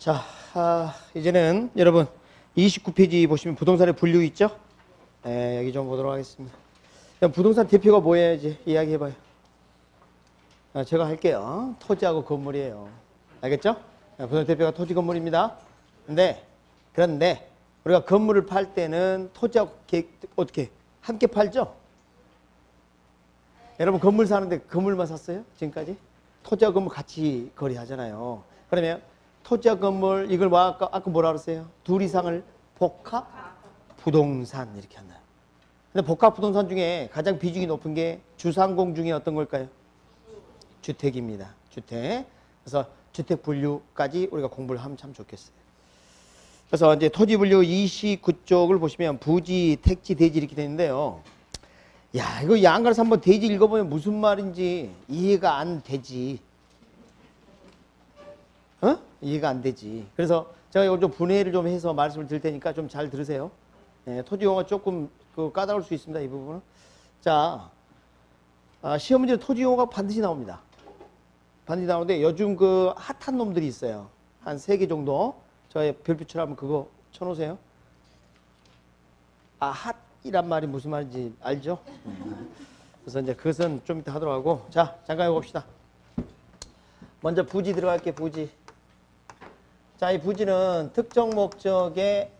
자, 이제는 여러분 29페이지 보시면 부동산의 분류 있죠? 네, 여기 좀 보도록 하겠습니다. 부동산 대표가 뭐예요? 이제 이야기해봐요. 제가 할게요. 토지하고 건물이에요. 알겠죠? 부동산 대표가 토지 건물입니다. 그런데 우리가 건물을 팔 때는 토지하고 어떻게 함께 팔죠? 여러분 건물 사는데 건물만 샀어요? 지금까지? 토지하고 건물 같이 거래하잖아요. 그러면 토지와 건물 이걸 아까 뭐라 그랬어요? 둘 이상을 복합 부동산 이렇게 한다. 근데 복합 부동산 중에 가장 비중이 높은 게 주상공 중에 어떤 걸까요? 주택입니다. 주택. 그래서 주택 분류까지 우리가 공부를 하면 참 좋겠어요. 그래서 이제 토지 분류 29쪽을 보시면 부지, 택지, 대지 이렇게 되는데요. 야, 이거 양가에서 한번 대지 읽어보면 무슨 말인지 이해가 안 되지. 이해가 안 되지. 그래서 제가 이걸 좀 분해를 좀 해서 말씀을 드릴 테니까 좀 잘 들으세요. 토지 용어가 조금 까다로울 수 있습니다. 이 부분은. 자, 시험 문제는 토지 용어가 반드시 나옵니다. 반드시 나오는데 요즘 핫한 놈들이 있어요. 한 3개 정도. 저의 별표처럼 그거 쳐놓으세요. 핫이란 말이 무슨 말인지 알죠? 그래서 이제 그것은 좀 이따 하도록 하고. 자, 잠깐 해봅시다. 먼저 부지 들어갈게요. 부지. 자, 이 부지는 특정 목적에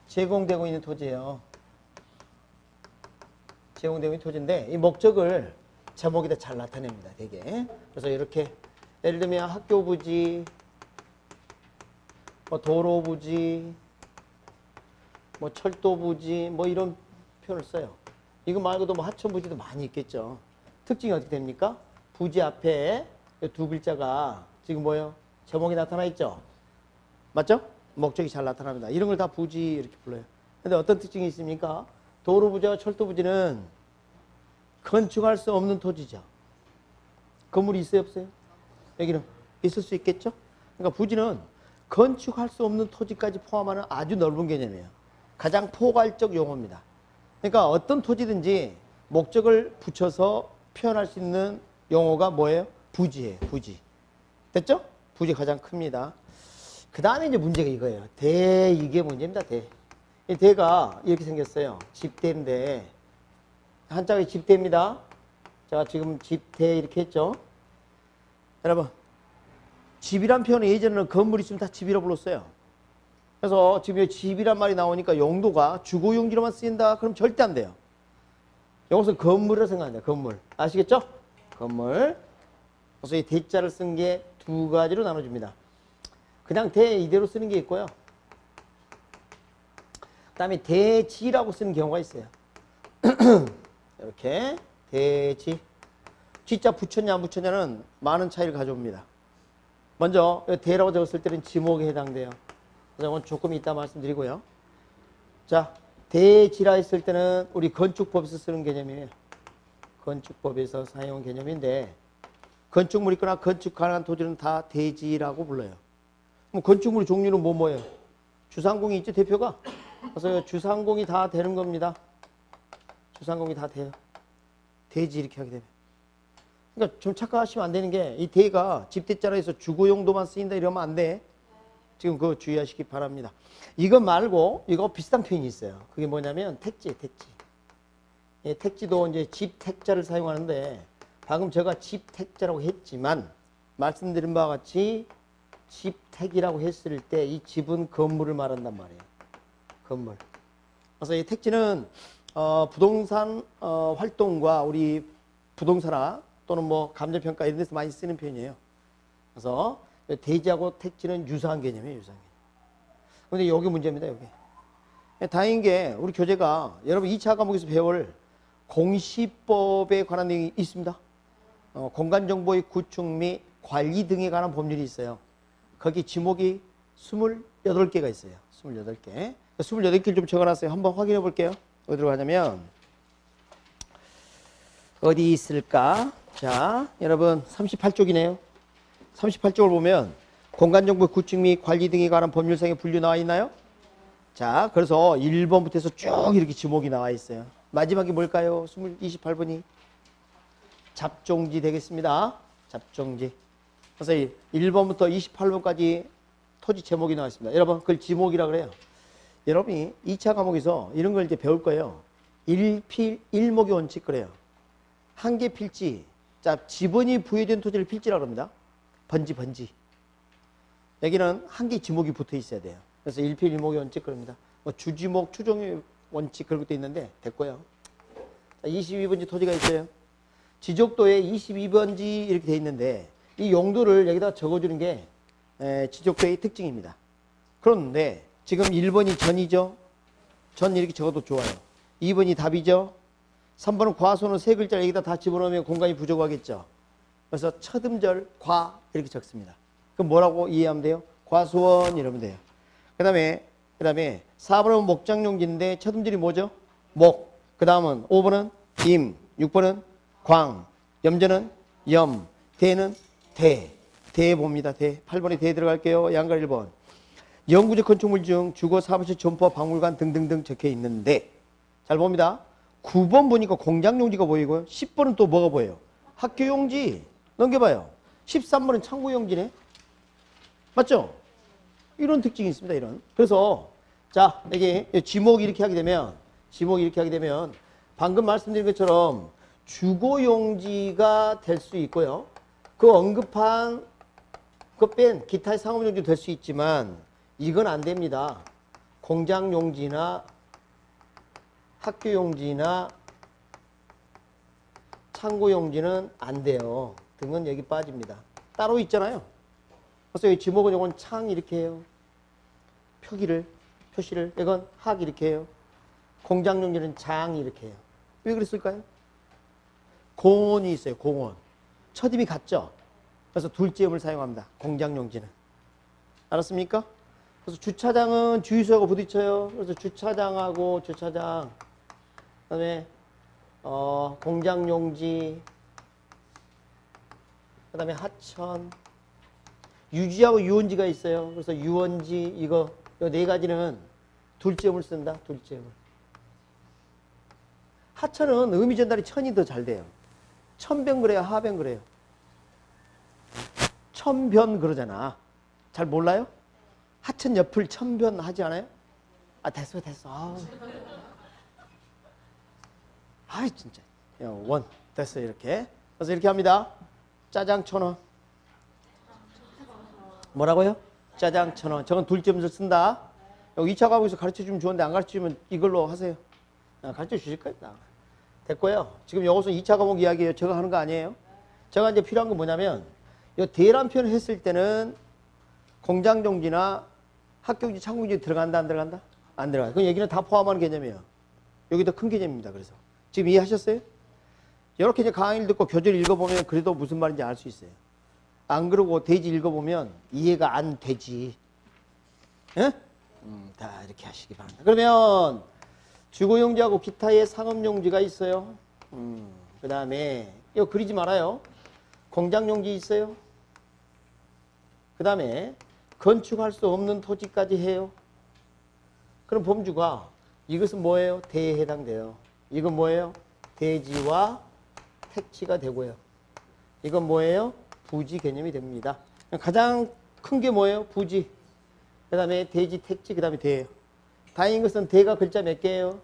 제공되고 있는 토지예요. 제공되고 있는 토지인데 이 목적을 제목에다 잘 나타냅니다. 되게. 그래서 이렇게 예를 들면 학교 부지, 뭐 도로 부지, 뭐 철도 부지, 뭐 이런 표현을 써요. 이거 말고도 뭐 하천 부지도 많이 있겠죠. 특징이 어떻게 됩니까? 부지 앞에 두 글자가 지금 뭐예요? 제목이 나타나 있죠? 맞죠? 목적이 잘 나타납니다. 이런 걸 다 부지 이렇게 불러요. 근데 어떤 특징이 있습니까? 도로 부지와 철도 부지는 건축할 수 없는 토지죠. 건물이 있어요, 없어요? 여기는 있을 수 있겠죠? 그러니까 부지는 건축할 수 없는 토지까지 포함하는 아주 넓은 개념이에요. 가장 포괄적 용어입니다. 그러니까 어떤 토지든지 목적을 붙여서 표현할 수 있는 용어가 뭐예요? 부지예요. 부지. 됐죠? 부지 가장 큽니다. 그 다음에 이제 문제가 이거예요. 이게 문제입니다. 이 대가 이렇게 생겼어요. 집대인데 한자가 집대입니다. 제가 지금 집대 이렇게 했죠. 여러분 집이란 표현은 예전에는 건물 있으면 다 집이라고 불렀어요. 그래서 지금 집이란 말이 나오니까 용도가 주거용지로만 쓰인다. 그럼 절대 안 돼요. 이것은 건물이라고 생각합니다. 건물. 아시겠죠? 건물. 그래서 이 대자를 쓴 게 두 가지로 나눠집니다. 그냥 대 이대로 쓰는 게 있고요. 그 다음에 대지라고 쓰는 경우가 있어요. 이렇게 대지. 지자 붙였냐 안 붙였냐는 많은 차이를 가져옵니다. 먼저 대라고 적었을 때는 지목에 해당돼요. 그래서 이건 조금 이따 말씀드리고요. 자, 대지라 했을 때는 우리 건축법에서 쓰는 개념이에요. 건축법에서 사용한 개념인데 건축물 있거나 건축 가능한 토지는 다 대지라고 불러요. 그럼 건축물 종류는 뭐예요? 주상공이 있죠, 대표가? 그래서 주상공이 다 되는 겁니다. 주상공이 다 돼요. 대지 이렇게 하게 되면. 그러니까 좀 착각하시면 안 되는 게 이 대가 집대자로 해서 주거용도만 쓰인다 이러면 안 돼. 지금 그거 주의하시기 바랍니다. 이거 말고 이거 비슷한 표현이 있어요. 그게 뭐냐면 택지, 택지. 예, 택지도 이제 집택자를 사용하는데 방금 제가 집택자라고 했지만 말씀드린 바와 같이 집택이라고 했을 때 이 집은 건물을 말한단 말이에요. 건물. 그래서 이 택지는 부동산 활동과 우리 부동산화 또는 뭐 감정평가 이런 데서 많이 쓰는 표현이에요. 그래서 대지하고 택지는 유사한 개념이에요. 유사한 개념. 근데 여기 문제입니다. 여기. 다행인 게 우리 교재가 여러분 2차 과목에서 배울 공시법에 관한 내용이 있습니다. 공간정보의 구축 및 관리 등에 관한 법률이 있어요. 거기 지목이 28개가 있어요. 28개. 28개를 좀 적어놨어요. 한번 확인해 볼게요. 어디로 가냐면 어디 있을까? 자, 여러분 38쪽이네요. 38쪽을 보면 공간정보 구축 및 관리 등에 관한 법률상의 분류 나와 있나요? 자, 그래서 1번부터 해서 쭉 이렇게 지목이 나와 있어요. 마지막이 뭘까요? 28번이 잡종지 되겠습니다. 잡종지. 그래서 1번부터 28번까지 토지 제목이 나와 있습니다. 여러분, 그걸 지목이라 그래요. 여러분이 2차 과목에서 이런 걸 이제 배울 거예요. 일목의 원칙 그래요. 한 개 필지. 자, 지번이 부여된 토지를 필지라고 합니다. 번지. 여기는 한 개 지목이 붙어 있어야 돼요. 그래서 일목의 원칙 그럽니다. 뭐 주지목, 추종의 원칙 그런 것도 있는데 됐고요. 자, 22번지 토지가 있어요. 지적도에 22번지 이렇게 돼 있는데 이 용도를 여기다 적어주는 게 지적도의 특징입니다. 그런데 지금 1번이 전이죠. 전 이렇게 적어도 좋아요. 2번이 답이죠. 3번은 과소는 세 글자를 여기다 다 집어넣으면 공간이 부족하겠죠. 그래서 첫 음절 과 이렇게 적습니다. 그럼 뭐라고 이해하면 돼요? 과수원 이러면 돼요. 그 다음에 4번은 목장용지인데 첫 음절이 뭐죠? 목. 그 다음은 5번은 임. 6번은 광. 염전은 염. 대는 대. 대 봅니다. 대. 8번에 대 들어갈게요. 양가 1번. 영구적 건축물 중 주거, 사무실, 점포, 박물관 등등등 적혀 있는데 잘 봅니다. 9번 보니까 공장용지가 보이고요. 10번은 또 뭐가 보여요? 학교용지. 넘겨봐요. 13번은 창고용지네. 맞죠? 이런 특징이 있습니다. 이런. 그래서 자, 여기 지목이 이렇게 하게 되면 방금 말씀드린 것처럼 주거용지가 될 수 있고요. 그 언급한 그 뺀 기타의 상업용지도 될 수 있지만 이건 안 됩니다. 공장용지나 학교용지나 창고용지는 안 돼요. 등은 여기 빠집니다. 따로 있잖아요. 그래서 이 지목은 요건 창 이렇게 해요. 표시를 이건 학 이렇게 해요. 공장용지는 장 이렇게 해요. 왜 그랬을까요? 공원이 있어요. 공원. 첫임이 같죠? 그래서 둘째음을 사용합니다. 공장용지는. 알았습니까? 그래서 주차장은 주유소하고 부딪혀요. 그래서 주차장하고 주차장. 그다음에 공장용지. 그다음에 하천. 유지하고 유원지가 있어요. 그래서 유원지 이거 네 가지는 둘째음을 쓴다. 둘째음을. 하천은 의미 전달이 천이 더 잘 돼요. 천변 그래요? 하변 그래요? 천변 그러잖아. 잘 몰라요? 하천 옆을 천변 하지 않아요? 아, 됐어. 아이, 진짜. 원. 됐어, 이렇게. 그래서 이렇게 합니다. 짜장 1,000원. 뭐라고요? 짜장 1,000원. 저건 둘째음을 쓴다. 여기 2차 과목에서 가르쳐주면 좋은데 안 가르쳐주면 이걸로 하세요. 가르쳐 주실 거예요. 됐고요. 지금 이것은 2차 과목 이야기예요. 제가 하는 거 아니에요. 제가 이제 필요한 건 뭐냐면 이 대란 표현을 했을 때는 공장용지나 학교용지, 창고용지 들어간다, 안 들어간다? 안 들어가요. 그 얘기는 다 포함하는 개념이에요. 여기 더 큰 개념입니다. 그래서 지금 이해하셨어요? 이렇게 이제 강의를 듣고 교재를 읽어보면 그래도 무슨 말인지 알 수 있어요. 안 그러고 대지 읽어보면 이해가 안 되지. 예? 다 이렇게 하시기 바랍니다. 그러면 주거용지하고 기타의 상업용지가 있어요. 그 다음에 이거 그리지 말아요. 공장용지 있어요. 그 다음에 건축할 수 없는 토지까지 해요. 그럼 범주가 이것은 뭐예요? 대에 해당돼요. 이건 뭐예요? 대지와 택지가 되고요. 이건 뭐예요? 부지 개념이 됩니다. 가장 큰 게 뭐예요? 부지. 그 다음에 대지, 택지, 그 다음에 대예요. 다행인 것은 대가 글자 몇 개예요?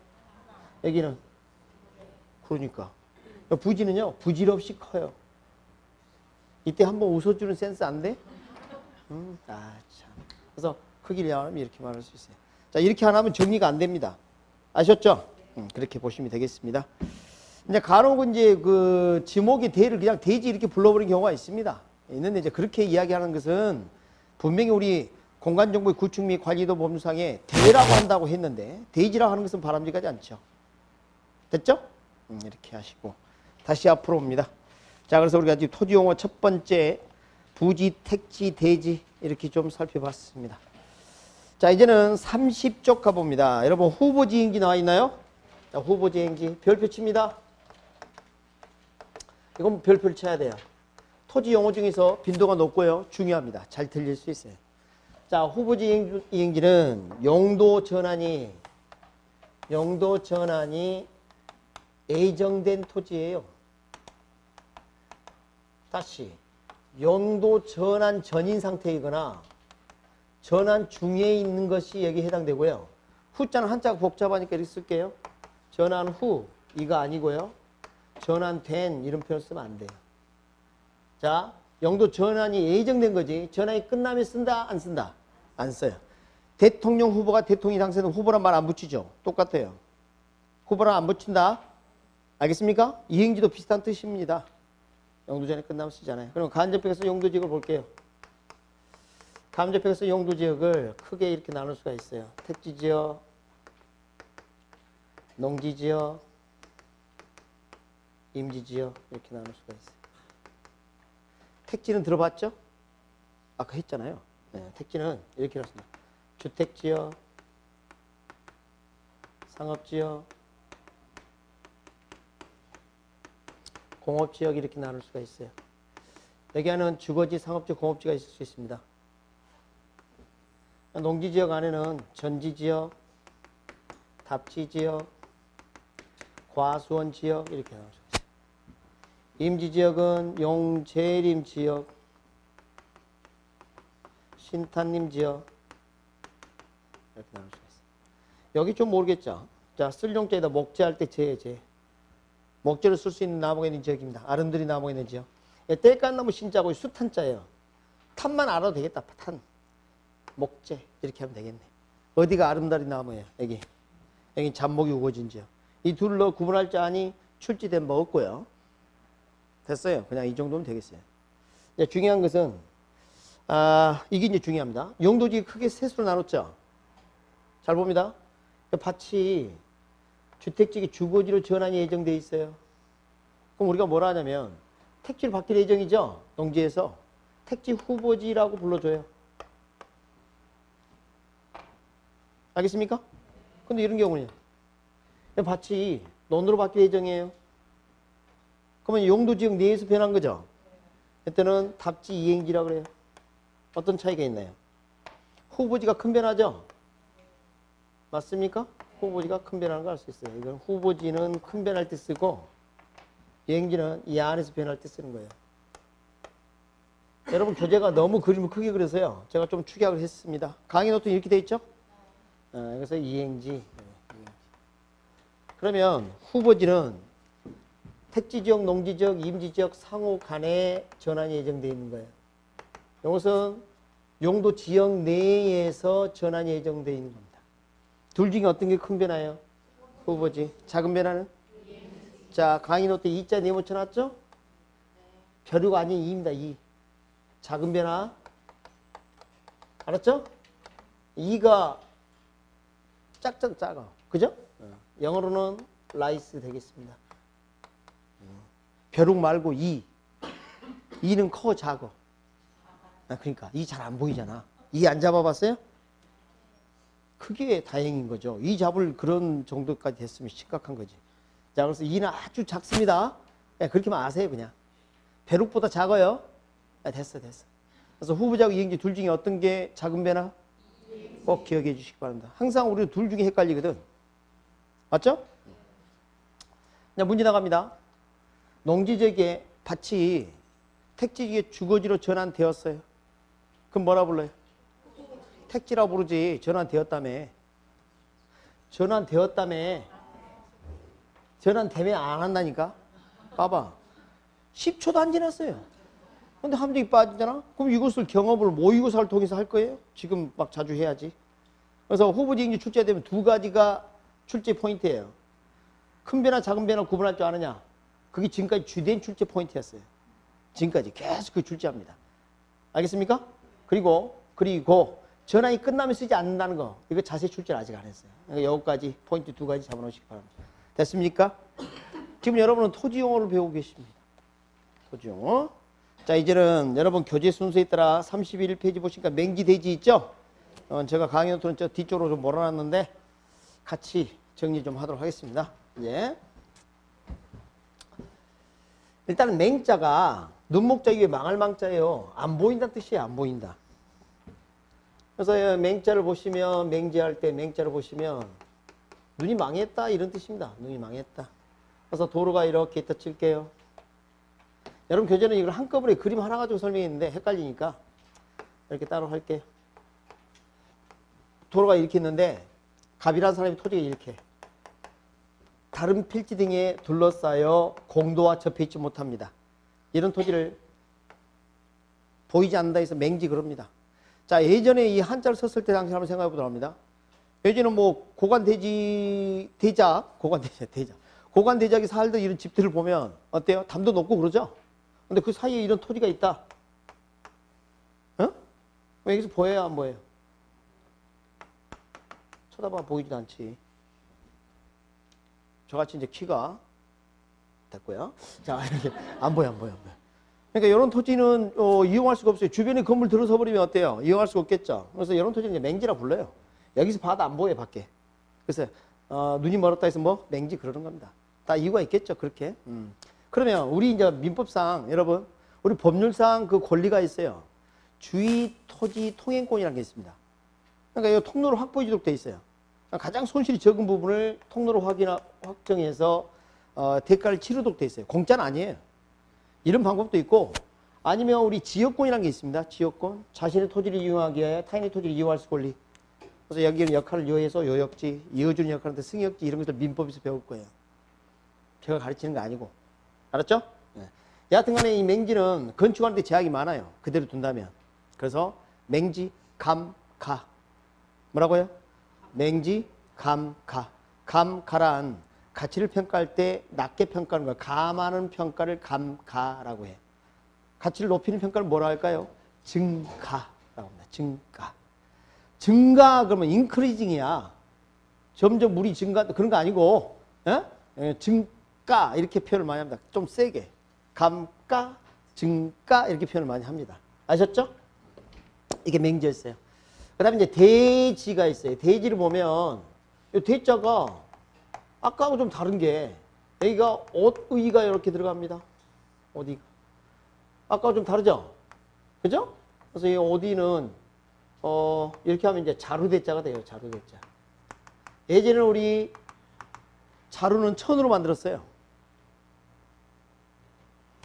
여기는. 그러니까. 부지는요, 부질없이 커요. 이때 한번 웃어주는 센스 안 돼? 참. 그래서 크기를 양하면 이렇게 말할 수 있어요. 자, 이렇게 안 하면 정리가 안 됩니다. 아셨죠? 그렇게 보시면 되겠습니다. 이제 간혹은 이제 그 지목의 대를 그냥 대지 이렇게 불러버리는 경우가 있습니다. 있는데 이제 그렇게 이야기하는 것은 분명히 우리 공간정보의 구축 및 관리도 법률상에 대라고 한다고 했는데 대지라고 하는 것은 바람직하지 않죠. 됐죠? 이렇게 하시고 다시 앞으로 옵니다. 자, 그래서 우리가 지금 토지용어 첫 번째 부지, 택지, 대지 이렇게 좀 살펴봤습니다. 자, 이제는 30쪽 가봅니다. 여러분 후보지행지 나와 있나요? 자, 후보지행지 별표 칩니다. 이건 별표를 쳐야 돼요. 토지 용어 중에서 빈도가 높고요. 중요합니다. 잘 들릴 수 있어요. 자, 후보지행지는 용도 전환이 예정된 토지예요. 다시 용도 전환 전인 상태이거나 전환 중에 있는 것이 여기 해당되고요. 후자는 한자가 복잡하니까 이렇게 쓸게요. 전환 후 이거 아니고요. 전환된 이런 표현 쓰면 안 돼요. 자, 영도 전환이 예정된 거지. 전환이 끝나면 쓴다 안 쓴다? 안 써요. 대통령 후보가 대통령이 당선된 후보란 말 안 붙이죠. 똑같아요. 후보란 안 붙인다. 알겠습니까? 이행지도 비슷한 뜻입니다. 영도전에 끝나면 쓰잖아요. 그럼 간접역에서 용도지역을 볼게요. 간접역에서 용도지역을 크게 이렇게 나눌 수가 있어요. 택지지역, 농지지역, 임지지역 이렇게 나눌 수가 있어요. 택지는 들어봤죠? 아까 했잖아요. 네, 택지는 이렇게 나눴습니다. 주택지역, 상업지역, 공업지역 이렇게 나눌 수가 있어요. 여기 안에는 주거지, 상업지, 공업지가 있을 수 있습니다. 농지지역 안에는 전지지역, 답지지역, 과수원지역 이렇게 나눌 수 있어요. 임지지역은 용재림지역, 신탄림지역 이렇게 나눌 수가 있어요. 여기 좀 모르겠죠? 자, 쓸 용자에다 목재할 때 재. 목재를 쓸 수 있는 나무가 있는 지역입니다. 아름드리 나무가 있는 지역. 땔감나무 신자고 수탄자예요. 탄만 알아도 되겠다. 탄. 목재. 이렇게 하면 되겠네. 어디가 아름다리 나무예요? 여기. 여기 잡목이 우거진 지역. 이 둘로 구분할 줄 아니 출지된 바 없고요. 됐어요. 그냥 이 정도면 되겠어요. 중요한 것은 이게 이제 중요합니다. 용도지 크게 셋으로 나눴죠. 잘 봅니다. 밭이 주택지기 주거지로 전환이 예정되어 있어요. 그럼 우리가 뭐라 하냐면 택지를 받길 예정이죠. 농지에서 택지 후보지라고 불러줘요. 알겠습니까? 근데 이런 경우는요. 밭이 논으로 받길 예정이에요. 그러면 용도지역 내에서 변한 거죠. 이때는 답지 이행지라고 그래요. 어떤 차이가 있나요? 후보지가 큰 변하죠? 맞습니까? 후보지가 큰 변하는 걸 알 수 있어요. 이건 후보지는 큰 변할 때 쓰고 이행지는 이 안에서 변할 때 쓰는 거예요. 여러분 교재가 너무 그림을 크게 그려서요. 제가 좀 축약을 했습니다. 강의 노트 이렇게 돼 있죠? 그래서 이행지. 그러면 후보지는 택지지역, 농지지역, 임지지역 상호 간에 전환이 예정되어 있는 거예요. 이것은 용도 지역 내에서 전환이 예정되어 있는 겁니다. 둘 중에 어떤 게 큰 변화예요? 후보지. 작은 변화는? 자, 강의 노트 2자 네모 쳐놨죠? 벼류가 아닌 2입니다. 2. 작은 변화. 알았죠? 2가 작아. 그죠? 영어로는 라이스 되겠습니다. 벼룩 말고 2. 2는 커 작어. 그러니까 2 잘 안 보이잖아. 2 안 잡아봤어요? 그게 다행인 거죠. 2 잡을 그런 정도까지 됐으면 심각한 거지. 자, 그래서 2는 아주 작습니다. 그렇게만 아세요, 그냥. 벼룩보다 작아요. 됐어. 그래서 후보자하고 이행지 둘 중에 어떤 게 작은 변화? 꼭 기억해 주시기 바랍니다. 항상 우리는 둘 중에 헷갈리거든. 맞죠? 자, 문제 나갑니다. 농지지역에 밭이 택지지역의 주거지로 전환되었어요. 그럼 뭐라 불러요? 택지라고 부르지. 전환되었다며. 전환되면 안 한다니까. 봐봐. 10초도 안 지났어요. 근데 함정이 빠지잖아? 그럼 이것을 경험을 모의고사를 통해서 할 거예요? 지금 막 자주 해야지. 그래서 후보지 이행지 출제가 되면 두 가지가 출제 포인트예요. 큰 변화, 작은 변화 구분할 줄 아느냐? 그게 지금까지 주된 출제 포인트였어요. 지금까지 계속 그 출제합니다. 알겠습니까? 그리고 전환이 끝나면 쓰지 않는다는 거. 이거 자세히 출제를 아직 안 했어요. 그러니까 여기까지 포인트 두 가지 잡아놓으시기 바랍니다. 됐습니까? 지금 여러분은 토지용어를 배우고 계십니다. 토지용어. 자, 이제는 여러분 교재 순서에 따라 31페이지 보시니까 맹지대지 있죠? 제가 강의 노트는 저 뒤쪽으로 좀 몰아놨는데 같이 정리 좀 하도록 하겠습니다. 예. 일단은 맹자가 눈목자 위에 망할 망자예요. 안 보인다는 뜻이에요. 안 보인다. 그래서 맹자를 보시면 맹지할 때 맹자를 보시면 눈이 망했다 이런 뜻입니다. 눈이 망했다. 그래서 도로가 이렇게 있다 칠게요. 여러분 교재는 이걸 한꺼번에 그림 하나 가지고 설명했는데 헷갈리니까 이렇게 따로 할게요. 도로가 이렇게 있는데 갑이라는 사람이 토지가 이렇게 다른 필지 등에 둘러싸여 공도와 접해 있지 못합니다. 이런 토지를 보이지 않는다 해서 맹지 그럽니다. 자, 예전에 이 한자를 썼을 때 당시 한번 생각해 보도록 합니다. 예전에 뭐 고관대작이 살던 이런 집들을 보면 어때요? 담도 높고 그러죠? 근데 그 사이에 이런 토지가 있다. 어? 왜 여기서 보여요, 안 보여요? 쳐다봐 보이지도 않지. 저같이 이제 키가 됐고요. 자, 이렇게 안 보여. 그러니까 이런 토지는 이용할 수가 없어요. 주변에 건물 들어서 버리면 어때요? 이용할 수가 없겠죠. 그래서 이런 토지는 이제 맹지라 불러요. 여기서 봐도 안 보여 밖에. 그래서 눈이 멀었다 해서 뭐 맹지 그러는 겁니다. 다 이유가 있겠죠, 그렇게. 그러면 우리 이제 민법상 여러분, 우리 법률상 그 권리가 있어요. 주의 토지 통행권이라는 게 있습니다. 그러니까 이 통로로 확보해주도록 돼 있어요. 가장 손실이 적은 부분을 통로로 확정해서 대가를 치르도록 돼 있어요. 공짜는 아니에요. 이런 방법도 있고, 아니면 우리 지역권이라는 게 있습니다. 지역권. 자신의 토지를 이용하기 위해 타인의 토지를 이용할 수 권리. 그래서 여기는 역할을 요해서 요역지, 이어주는 역할한테 승역지 이런 것들 민법에서 배울 거예요. 제가 가르치는 거 아니고. 알았죠? 네. 여하튼 간에 이 맹지는 건축하는데 제약이 많아요. 그대로 둔다면. 그래서 맹지, 감, 가. 뭐라고요? 맹지, 감, 가. 감, 가란 가치를 평가할 때 낮게 평가하는 거야. 감하는 평가를 감, 가라고 해. 가치를 높이는 평가를 뭐라 할까요? 증가라고 합니다. 증가. 증가 그러면 인크리징이야. 점점 물이 증가 그런 거 아니고 증가 이렇게 표현을 많이 합니다. 좀 세게. 감가, 증가 이렇게 표현을 많이 합니다. 아셨죠? 이게 맹지였어요. 그 다음에 이제 대지가 있어요. 대지를 보면 이 대자가 아까하고 좀 다른 게 여기가 옷의가 이렇게 들어갑니다. 어디가. 아까와 좀 다르죠? 그죠? 그래서 이 어디는 이렇게 하면 이제 자루대자가 돼요. 자루대자. 예전에는 우리 자루는 천으로 만들었어요.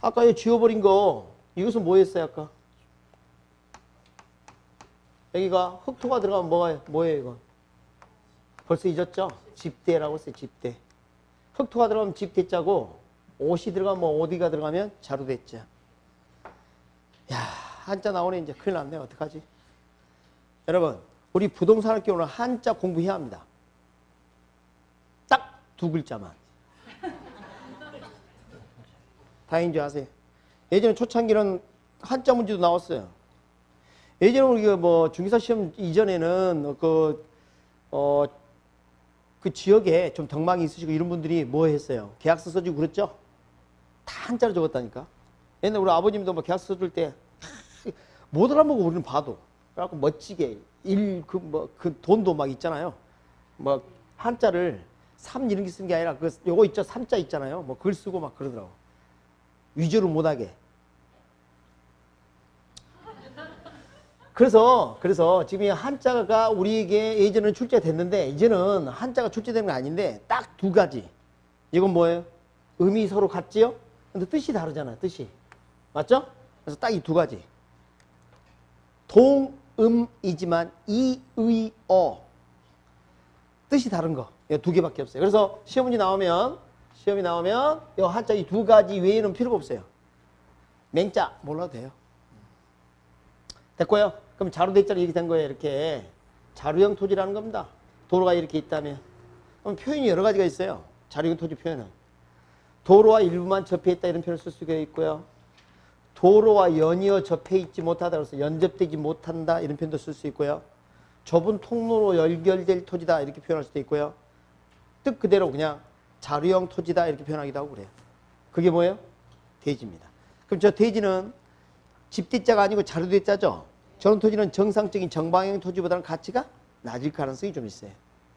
아까 이 지워버린 거 이것은 뭐였어요? 아까 여기가 흑토가 들어가면 뭐예요 이거? 벌써 잊었죠? 집대라고 했어요. 집대. 흑토가 들어가면 집대자고 옷이 들어가면 뭐 어디가 들어가면 자루대자. 야, 한자 나오네. 이제 큰일 났네. 어떡하지? 여러분, 우리 부동산학교는 한자 공부해야 합니다. 딱 두 글자만. 다행인 줄 아세요? 예전에 초창기는 한자 문제도 나왔어요. 예전에 우리가 뭐 중개사 시험 이전에는 그 지역에 좀 덕망이 있으시고 이런 분들이 뭐 했어요? 계약서 써주고 그랬죠? 다 한자로 적었다니까. 옛날에 우리 아버님도 뭐 계약서 써줄 때 못 알아보고 우리는 봐도 그래갖고 멋지게 그 돈도 막 있잖아요. 뭐 한자를 삼 이런 게 쓰는 게 아니라 요거 있죠? 삼자 있잖아요. 뭐 글 쓰고 막 그러더라고. 위조를 못하게. 그래서 지금 이 한자가 우리에게 예전에는 출제됐는데 이제는 한자가 출제되는 건 아닌데 딱 두 가지. 이건 뭐예요? 음이 서로 같지요? 근데 뜻이 다르잖아요. 뜻이. 맞죠? 그래서 딱 이 두 가지. 동음이지만 이의어. 뜻이 다른 거. 이 두 개밖에 없어요. 그래서 시험이 나오면 이 한자 이 두 가지 외에는 필요가 없어요. 맹자 몰라도 돼요. 됐고요. 그럼 자루대자로 이렇게 된 거예요. 이렇게 자루형 토지라는 겁니다. 도로가 이렇게 있다면. 그럼 표현이 여러 가지가 있어요. 자루형 토지 표현은. 도로와 일부만 접해 있다 이런 표현을 쓸 수가 있고요. 도로와 연이어 접해 있지 못하다 그래서 연접되지 못한다 이런 표현도 쓸 수 있고요. 좁은 통로로 연결될 토지다 이렇게 표현할 수도 있고요. 뜻 그대로 그냥 자루형 토지다 이렇게 표현하기도 하고 그래요. 그게 뭐예요? 대지입니다. 그럼 저 대지는 집대자가 아니고 자루대자죠. 저런 토지는 정상적인 정방형 토지보다는 가치가 낮을 가능성이 좀 있어요.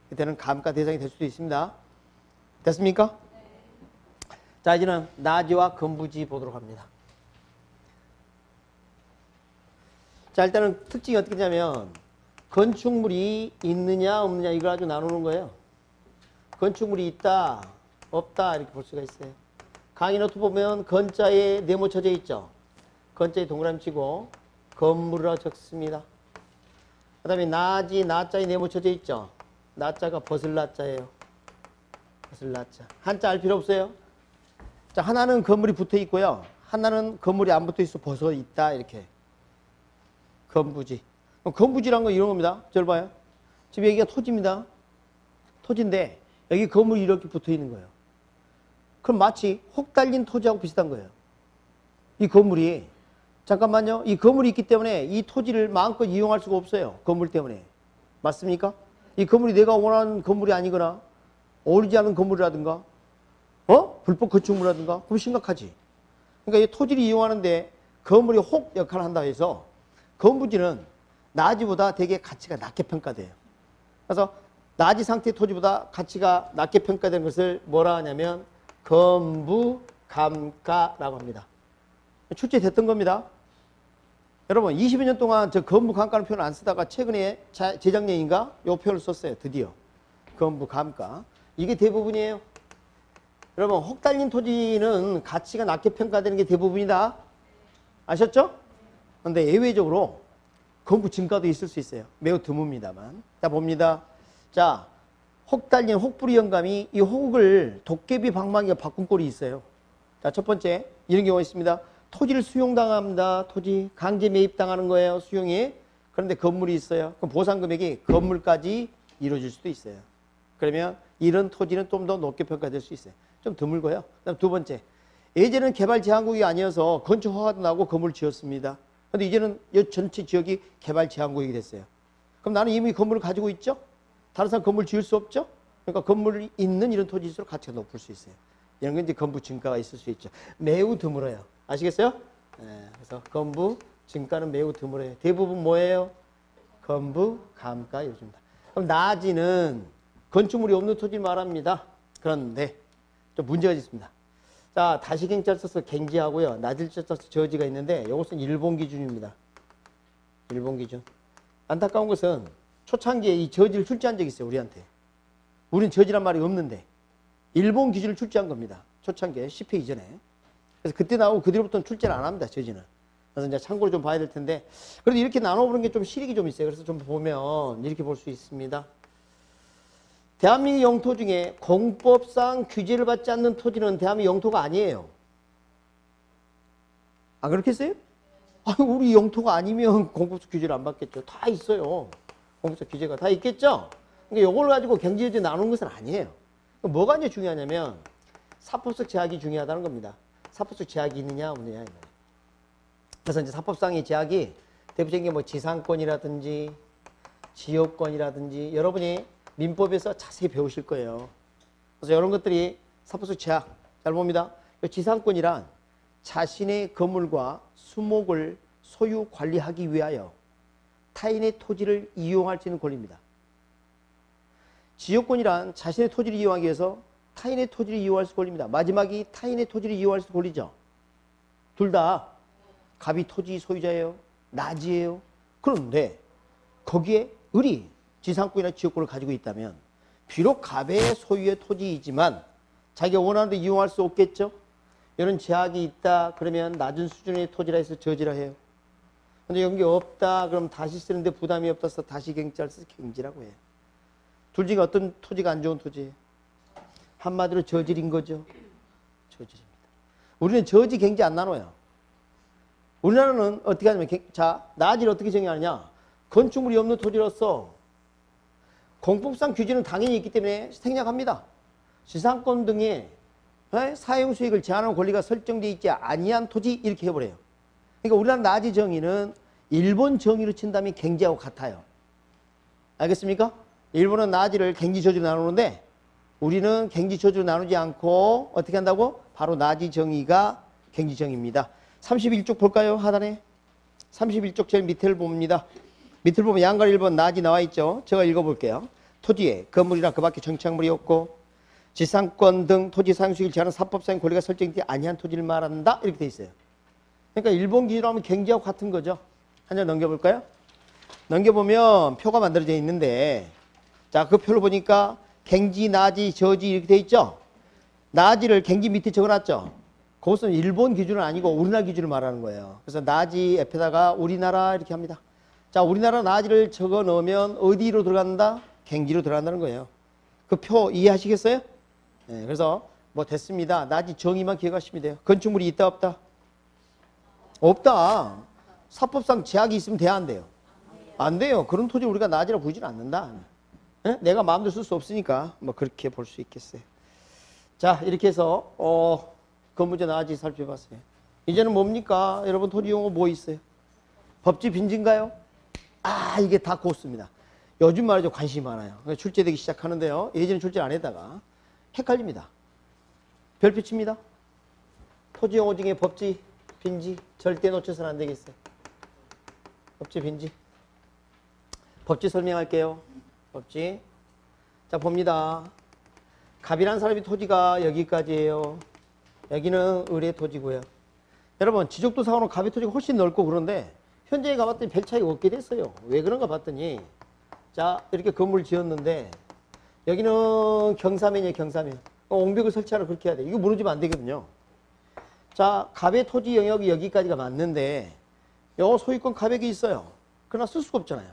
그때는 감가 대상이 될 수도 있습니다. 됐습니까? 자, 이제는 나지와 건부지 보도록 합니다. 자, 일단은 특징이 어떻게 되냐면 건축물이 있느냐 없느냐 이걸 아주 나누는 거예요. 건축물이 있다 없다 이렇게 볼 수가 있어요. 강의 노트 보면 건자에 네모쳐져 있죠. 건자에 동그라미 치고 건물이라고 적습니다. 그 다음에 나지, 나자에 네모쳐져 있죠. 나자가 벗을 나자예요. 벗을 나자. 한자 알 필요 없어요. 자, 하나는 건물이 붙어 있고요. 하나는 건물이 안 붙어 있어 벗어 있다. 이렇게. 건부지. 건부지란 건 이런 겁니다. 절 봐요. 지금 여기가 토지입니다. 토지인데 여기 건물이 이렇게 붙어 있는 거예요. 그럼 마치 혹 달린 토지하고 비슷한 거예요. 이 건물이. 잠깐만요. 이 건물이 있기 때문에 이 토지를 마음껏 이용할 수가 없어요. 건물 때문에. 맞습니까? 이 건물이 내가 원하는 건물이 아니거나 어울리지 않는 건물이라든가 불법 건축물이라든가 그럼 심각하지. 그러니까 이 토지를 이용하는데 건물이 혹 역할을 한다 해서 건부지는 나지보다 되게 가치가 낮게 평가돼요. 그래서 나지 상태의 토지보다 가치가 낮게 평가된 것을 뭐라 하냐면 건부감가라고 합니다. 출제됐던 겁니다. 여러분 20여 년 동안 저 건부감가라는 표현을 안 쓰다가 최근에 재작년인가 이 표현을 썼어요. 드디어. 건부감가. 이게 대부분이에요. 여러분 혹 달린 토지는 가치가 낮게 평가되는 게 대부분이다. 아셨죠? 그런데 예외적으로 건부 증가도 있을 수 있어요. 매우 드뭅니다만. 자 봅니다. 자 혹 달린 혹부리 영감이 이 혹을 도깨비 방망이가 바꾼 꼴이 있어요. 자 첫 번째 이런 경우가 있습니다. 토지를 수용당합니다. 토지 강제 매입당하는 거예요. 수용이. 그런데 건물이 있어요. 그럼 보상 금액이 건물까지 이루어질 수도 있어요. 그러면 이런 토지는 좀 더 높게 평가될 수 있어요. 좀 드물고요. 그다음 두 번째. 예전에는 개발 제한구역이 아니어서 건축 허가도 나고 건물을 지었습니다. 그런데 이제는 이 전체 지역이 개발 제한구역이 됐어요. 그럼 나는 이미 건물을 가지고 있죠? 다른 사람 건물 지을 수 없죠? 그러니까 건물이 있는 이런 토지일수록 가치가 높을 수 있어요. 이런 건 이제 건부 증가가 있을 수 있죠. 매우 드물어요. 아시겠어요? 네, 그래서 건부 증가는 매우 드물어요. 대부분 뭐예요? 건부 감가 요즘입니다. 그럼 나지는 건축물이 없는 토지를 말합니다. 그런데 좀 문제가 있습니다. 자, 다시갱자를 써서 갱지하고요. 나질자 써서 저지가 있는데 이것은 일본 기준입니다. 일본 기준. 안타까운 것은 초창기에 이 저지를 출제한 적이 있어요. 우리한테. 우린 저지란 말이 없는데 일본 기준을 출제한 겁니다. 초창기에 10회 이전에. 그래서 그때 나오고 그 뒤로부터는 출제를 안 합니다. 저지는. 그래서 이제 참고로 좀 봐야 될 텐데 그래도 이렇게 나눠보는 게 좀 실익이 좀 있어요. 그래서 좀 보면 이렇게 볼 수 있습니다. 대한민국 영토 중에 공법상 규제를 받지 않는 토지는 대한민국 영토가 아니에요. 안 그렇겠어요? 아유, 우리 영토가 아니면 공법상 규제를 안 받겠죠. 다 있어요. 공법상 규제가 다 있겠죠? 그러니까 이걸 가지고 경제유지 나누는 것은 아니에요. 뭐가 이제 중요하냐면 사법적 제약이 중요하다는 겁니다. 사법적 제약이 있느냐 없느냐. 그래서 이제 사법상의 제약이 대표적인 게 뭐 지상권이라든지 지역권이라든지 여러분이 민법에서 자세히 배우실 거예요. 그래서 이런 것들이 사법적 제약 잘 봅니다. 지상권이란 자신의 건물과 수목을 소유 관리하기 위하여 타인의 토지를 이용할 수 있는 권리입니다. 지역권이란 자신의 토지를 이용하기 위해서 타인의 토지를 이용할 수 있는 권리입니다. 마지막이 타인의 토지를 이용할 수 있는 권리죠. 둘 다 갑이 토지 소유자예요. 나지예요. 그런데 거기에 을이 지상권이나 지역권을 가지고 있다면 비록 갑의 소유의 토지이지만 자기가 원하는 데 이용할 수 없겠죠. 이런 제약이 있다 그러면 낮은 수준의 토지라 해서 저지라 해요. 근데 이런 게 없다 그럼 다시 쓰는데 부담이 없어서 다시 갱지를 써서 갱지라고 해요. 둘 중에 어떤 토지가 안 좋은 토지예요? 한마디로 저질인 거죠. 저질입니다. 우리는 저지 갱지 안 나눠요. 우리나라는 어떻게 하냐면 자 나지를 어떻게 정의하느냐. 건축물이 없는 토지로서 공법상 규제는 당연히 있기 때문에 생략합니다. 지상권 등의 사용수익을 제한하는 권리가 설정되어 있지 아니한 토지 이렇게 해버려요. 그러니까 우리나라 나지 정의는 일본 정의로 친다면 갱지하고 같아요. 알겠습니까? 일본은 나지를 갱지 저지로 나누는데 우리는 갱지 저지로 나누지 않고 어떻게 한다고? 바로 나지 정의가 갱지 정의입니다. 31쪽 볼까요? 하단에 31쪽 제일 밑을 봅니다. 밑을 보면 양갈 1번 나지 나와 있죠. 제가 읽어볼게요. 토지에 건물이나 그 밖에 정착물이 없고 지상권 등 토지 사용수익을 제한하는 사법상의 권리가 설정되지 아니한 토지를 말한다. 이렇게 돼 있어요. 그러니까 일본 기준으로 하면 갱지하고 같은 거죠. 한 장 넘겨볼까요? 넘겨보면 표가 만들어져 있는데 자, 그 표를 보니까 갱지, 나지, 저지 이렇게 돼 있죠. 나지를 갱지 밑에 적어놨죠. 그것은 일본 기준은 아니고 우리나라 기준을 말하는 거예요. 그래서 나지 옆에다가 우리나라 이렇게 합니다. 자, 우리나라 나지를 적어 넣으면 어디로 들어간다? 갱지로 들어간다는 거예요. 그 표 이해하시겠어요? 네, 그래서 뭐 됐습니다. 나지 정의만 기억하시면 돼요. 건축물이 있다 없다? 없다. 사법상 제약이 있으면 돼야 안 돼요? 안 돼요. 그런 토지 우리가 나지라 부르지는 않는다. 네? 내가 마음대로 쓸 수 없으니까 뭐 그렇게 볼 수 있겠어요. 자, 이렇게 해서 건물제 나지 살펴봤어요. 이제는 뭡니까? 여러분 토지 용어 뭐 있어요? 법지 빈지인가요? 아, 이게 다 고스입니다. 요즘 말이죠. 관심이 많아요. 출제되기 시작하는데요. 예전에 출제 안 했다가 헷갈립니다. 별표 칩니다. 토지 용어 중에 법지, 빈지 절대 놓쳐서는 안 되겠어요. 법지, 빈지. 법지 설명할게요. 법지. 자, 봅니다. 갑이라는 사람이 토지가 여기까지예요. 여기는 을의 토지고요. 여러분, 지적도상으로 갑의 토지가 훨씬 넓고 그런데 현재에 가봤더니 별 차이가 없게 됐어요. 왜 그런가 봤더니 자, 이렇게 건물 지었는데 여기는 경사면이에요. 경사면. 옹벽을 설치하라 그렇게 해야 돼. 이거 무너지면 안 되거든요. 자, 갑의 토지 영역이 여기까지가 맞는데 요 소유권 갑에게 있어요. 그러나 쓸 수가 없잖아요.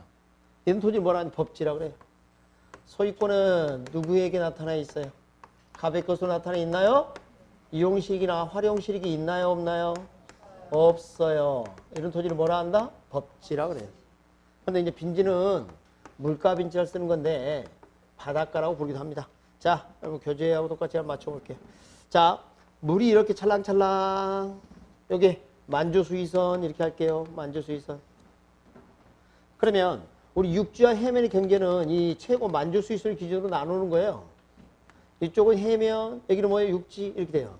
이런 토지 뭐라 하니 법지라고 그래요. 소유권은 누구에게 나타나 있어요? 갑의 것으로 나타나 있나요? 이용실익이나 활용실익이 있나요? 없나요? 없어요. 이런 토지를 뭐라 한다? 법지라고 그래요. 근데 이제 빈지는 물가 빈지를 쓰는 건데 바닷가라고 부르기도 합니다. 자, 여러분 교재하고 똑같이 한번 맞춰볼게요. 자, 물이 이렇게 찰랑찰랑 여기 만조수위선 이렇게 할게요. 만조수위선. 그러면 우리 육지와 해면의 경계는 이 최고 만조수위선을 기준으로 나누는 거예요. 이쪽은 해면, 여기는 뭐예요? 육지 이렇게 돼요.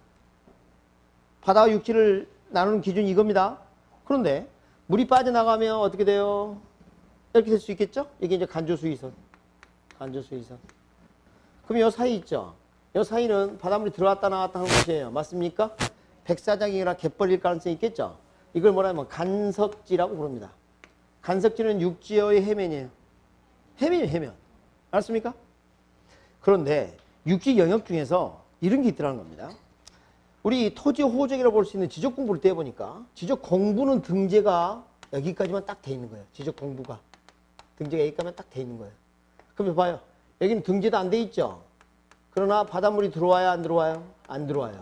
바다와 육지를 나누는 기준이 이겁니다. 그런데 물이 빠져나가면 어떻게 돼요? 이렇게 될 수 있겠죠? 이게 이제 간조수위선. 간조수위선. 그럼 요 사이 있죠? 요 사이는 바닷물이 들어왔다 나왔다 하는 곳이에요. 맞습니까? 백사장이나 갯벌일 가능성이 있겠죠? 이걸 뭐라면 간석지라고 부릅니다. 간석지는 육지의 해면이에요. 해면이에요, 해면. 알았습니까? 그런데 육지 영역 중에서 이런 게 있더라는 겁니다. 우리 토지 호적이라고 볼 수 있는 지적 공부를 떼어보니까 지적 공부는 등재가 여기까지만 딱 돼 있는 거예요. 지적 공부가. 등재가 여기까지만 딱 돼 있는 거예요. 그럼 봐요. 여기는 등재도 안 돼 있죠. 그러나 바닷물이 들어와야 안 들어와요? 안 들어와요.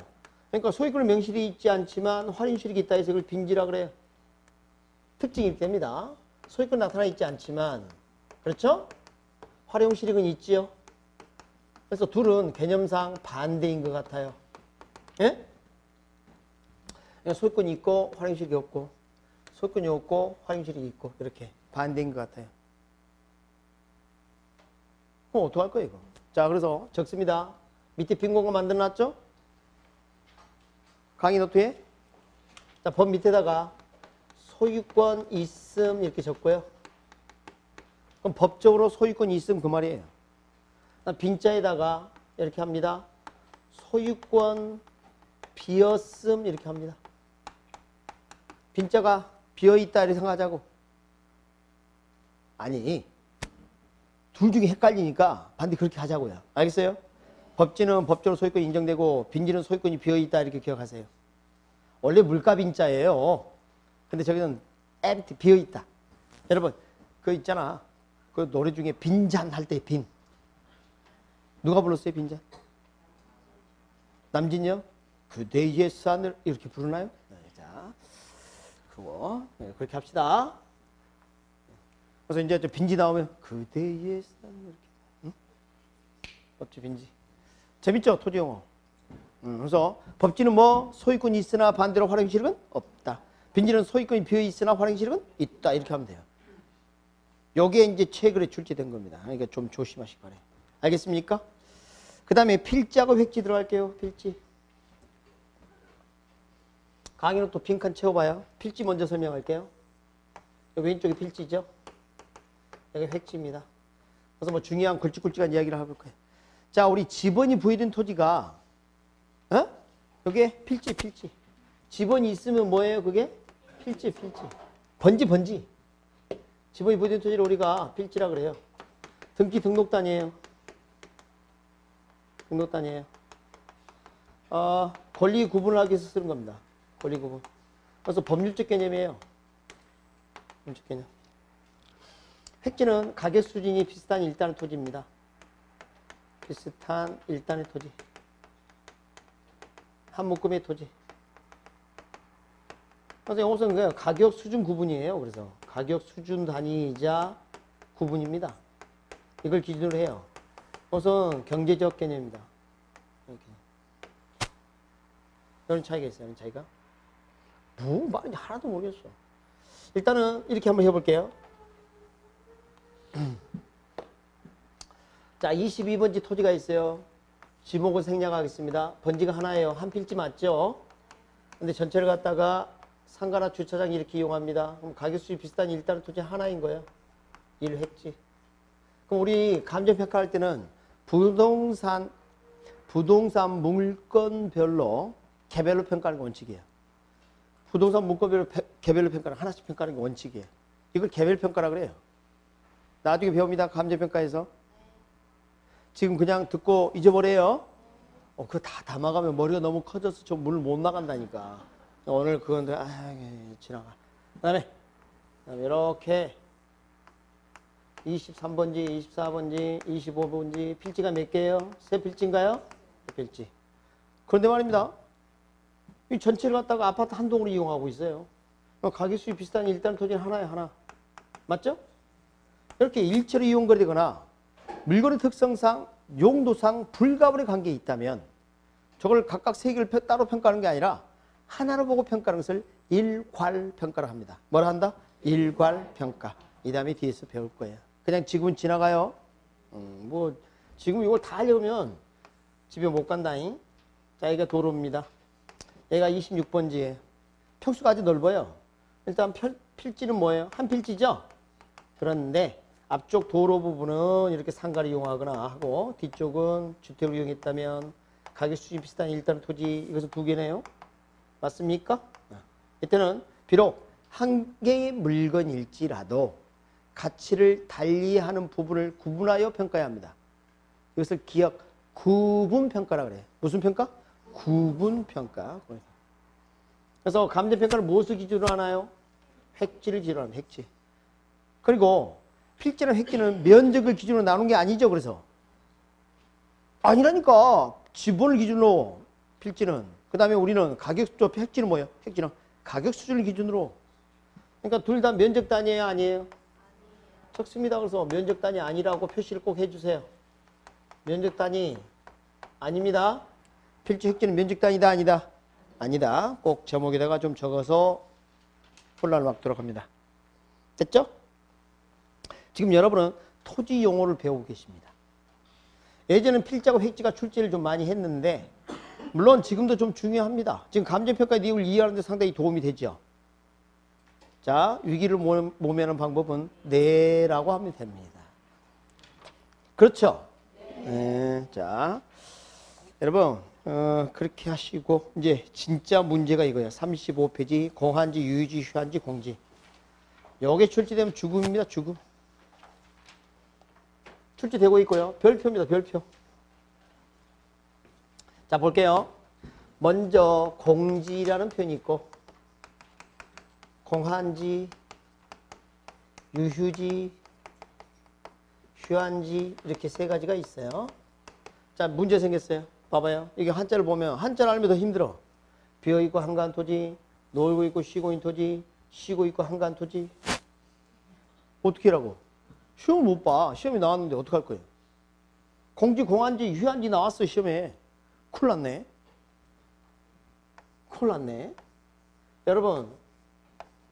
그러니까 소유권 명실이 있지 않지만 활용실익이 있다 해서 이걸 빈지라 그래요. 특징이 됩니다. 소유권 나타나 있지 않지만 그렇죠? 활용실익은 있지요. 그래서 둘은 개념상 반대인 것 같아요. 예? 소유권이 있고 활용실익이 없고 소유권이 없고 활용실익이 있고 이렇게 반대인 것 같아요. 그럼 어떡할 거예요 이거? 자, 그래서 적습니다. 밑에 빈 공간 만들어놨죠? 강의 노트에 자, 법 밑에다가 소유권 있음 이렇게 적고요. 그럼 법적으로 소유권이 있음 그 말이에요. 빈자에다가 이렇게 합니다. 소유권 비었음 이렇게 합니다. 빈자가 비어있다 이렇게 생각하자고. 아니, 둘 중에 헷갈리니까 반드시 그렇게 하자고요. 알겠어요? 법지는 법적으로 소유권이 인정되고 빈지는 소유권이 비어있다 이렇게 기억하세요. 원래 물가 빈자예요. 근데 저기는 empty 비어있다. 여러분 그거 있잖아. 그 노래 중에 빈잔 할 때 빈. 누가 불렀어요 빈잔? 남진이요? 그대의 산을 이렇게 부르나요? 네, 자, 그거 네, 그렇게 합시다. 그래서 이제 저 빈지 나오면 그대의 산을 이렇게. 응? 법지 빈지. 재밌죠 토지 용어. 그래서 법지는 뭐 소유권이 있으나 반대로 활용실익은 없다. 빈지는 소유권이 비어 있으나 활용실익은 있다 이렇게 하면 돼요. 요게 이제 최근에 출제된 겁니다. 그러니까 좀 조심하시기 바래요. 알겠습니까? 그 다음에 필지하고 획지 들어갈게요. 필지. 강의는 또 빈칸 채워봐요. 필지 먼저 설명할게요. 여기 왼쪽이 필지죠. 여기 획지입니다. 그래서 뭐 중요한 굵직굵직한 이야기를 해볼 거예요. 자, 우리 지번이 부여된 토지가 여기에 필지. 지번이 있으면 뭐예요? 그게 필지. 번지. 지번이 부여된 토지를 우리가 필지라 그래요. 등기 등록단이에요. 권리 구분을 하기 위해서 쓰는 겁니다. 권리 구분. 그래서 법률적 개념이에요. 법률적 개념. 획지는 가격 수준이 비슷한 일단의 토지입니다. 비슷한 일단의 토지. 한 묶음의 토지. 그래서 여기서는 가격 수준 구분이에요. 그래서 가격 수준 단위이자 구분입니다. 이걸 기준으로 해요. 우선 경제적 개념입니다. 이렇게. 이런 차이가 있어요. 이런 차이가. 뭐 말인지 하나도 모르겠어. 일단은 이렇게 한번 해볼게요. 자, 22번지 토지가 있어요. 지목을 생략하겠습니다. 번지가 하나예요. 한 필지 맞죠? 근데 전체를 갖다가 상가나 주차장 이렇게 이용합니다. 그럼 가격수익 비슷한 일단은 토지 하나인 거예요. 1획지. 그럼 우리 감정평가할 때는 부동산 물건별로 개별로 평가하는 게 원칙이에요. 부동산 물건별로 개별로 평가는 하나씩 평가하는 게 원칙이에요. 이걸 개별평가라 그래요. 나중에 배웁니다. 감정평가에서. 지금 그냥 듣고 잊어버려요. 그거 다 담아가면 머리가 너무 커져서 저 물 못 나간다니까. 오늘 그건 지나가. 그다음에 이렇게 23번지, 24번지, 25번지 필지가 몇 개예요? 세 필지인가요? 세 필지. 그런데 말입니다. 이 전체를 갖다가 아파트 한 동으로 이용하고 있어요. 가격수익 비슷한 일단 토지는 하나에 하나. 맞죠? 이렇게 일체로 이용거리거나 물건의 특성상, 용도상 불가분의 관계에 있다면 저걸 각각 세 개를 따로 평가하는 게 아니라 하나로 보고 평가하는 것을 일괄평가를 합니다. 뭘 한다? 일괄평가. 이 다음에 뒤에서 배울 거예요. 그냥 지금은 지나가요. 뭐 지금 이걸 다 하려면 집에 못 간다잉. 자, 여기가 도로입니다. 여기가 26번지예요. 평수가 아주 넓어요. 일단 필지는 뭐예요? 한 필지죠? 그런데 앞쪽 도로 부분은 이렇게 상가를 이용하거나 하고 뒤쪽은 주택을 이용했다면 가격 수준이 비슷한 일단 토지 이것은 두 개네요. 맞습니까? 이때는 비록 한 개의 물건일지라도 가치를 달리하는 부분을 구분하여 평가해야 합니다. 이것을 기억 구분평가라 그래요. 무슨 평가? 구분평가. 그래서 감정평가를 무엇을 기준으로 하나요? 획지를 기준으로 합니다. 획지. 그리고 필지나 획지는 면적을 기준으로 나눈 게 아니죠. 그래서 아니라니까. 지분을 기준으로 필지는. 그 다음에 우리는 가격, 획지는 뭐예요? 획지는 가격 수준을 기준으로. 그러니까 둘 다 면적 단위예요? 아니에요? 적습니다. 그래서 면적 단위 아니라고 표시를 꼭 해주세요. 면적 단위 아닙니다. 필지 획지는 면적 단위다 아니다? 아니다. 꼭 제목에다가 좀 적어서 혼란을 막도록 합니다. 됐죠? 지금 여러분은 토지 용어를 배우고 계십니다. 예전엔 필지하고 획지가 출제를 좀 많이 했는데 물론 지금도 좀 중요합니다. 지금 감정평가의 내용을 이해하는 데 상당히 도움이 되죠. 자, 위기를 모면하는 방법은 네라고 하면 됩니다. 그렇죠? 네. 자, 여러분 그렇게 하시고 이제 진짜 문제가 이거예요. 35페이지 공한지, 유유지, 휴한지, 공지. 여기에 출제되면 죽음입니다. 죽음. 출제되고 있고요. 별표입니다. 별표. 자, 볼게요. 먼저 공지라는 표현이 있고 공한지, 유휴지, 휴한지 이렇게 세 가지가 있어요. 자, 문제 생겼어요. 봐봐요. 이게 한자를 보면 한자를 알면 더 힘들어. 비어있고 한가한 토지, 놀고 있고 쉬고 있는 토지, 쉬고 있고 한가한 토지. 어떻게 하라고? 시험 못 봐. 시험이 나왔는데 어떡할 거예요? 공지, 공한지, 휴한지 나왔어 시험에. 큰일 났네. 큰일 났네. 여러분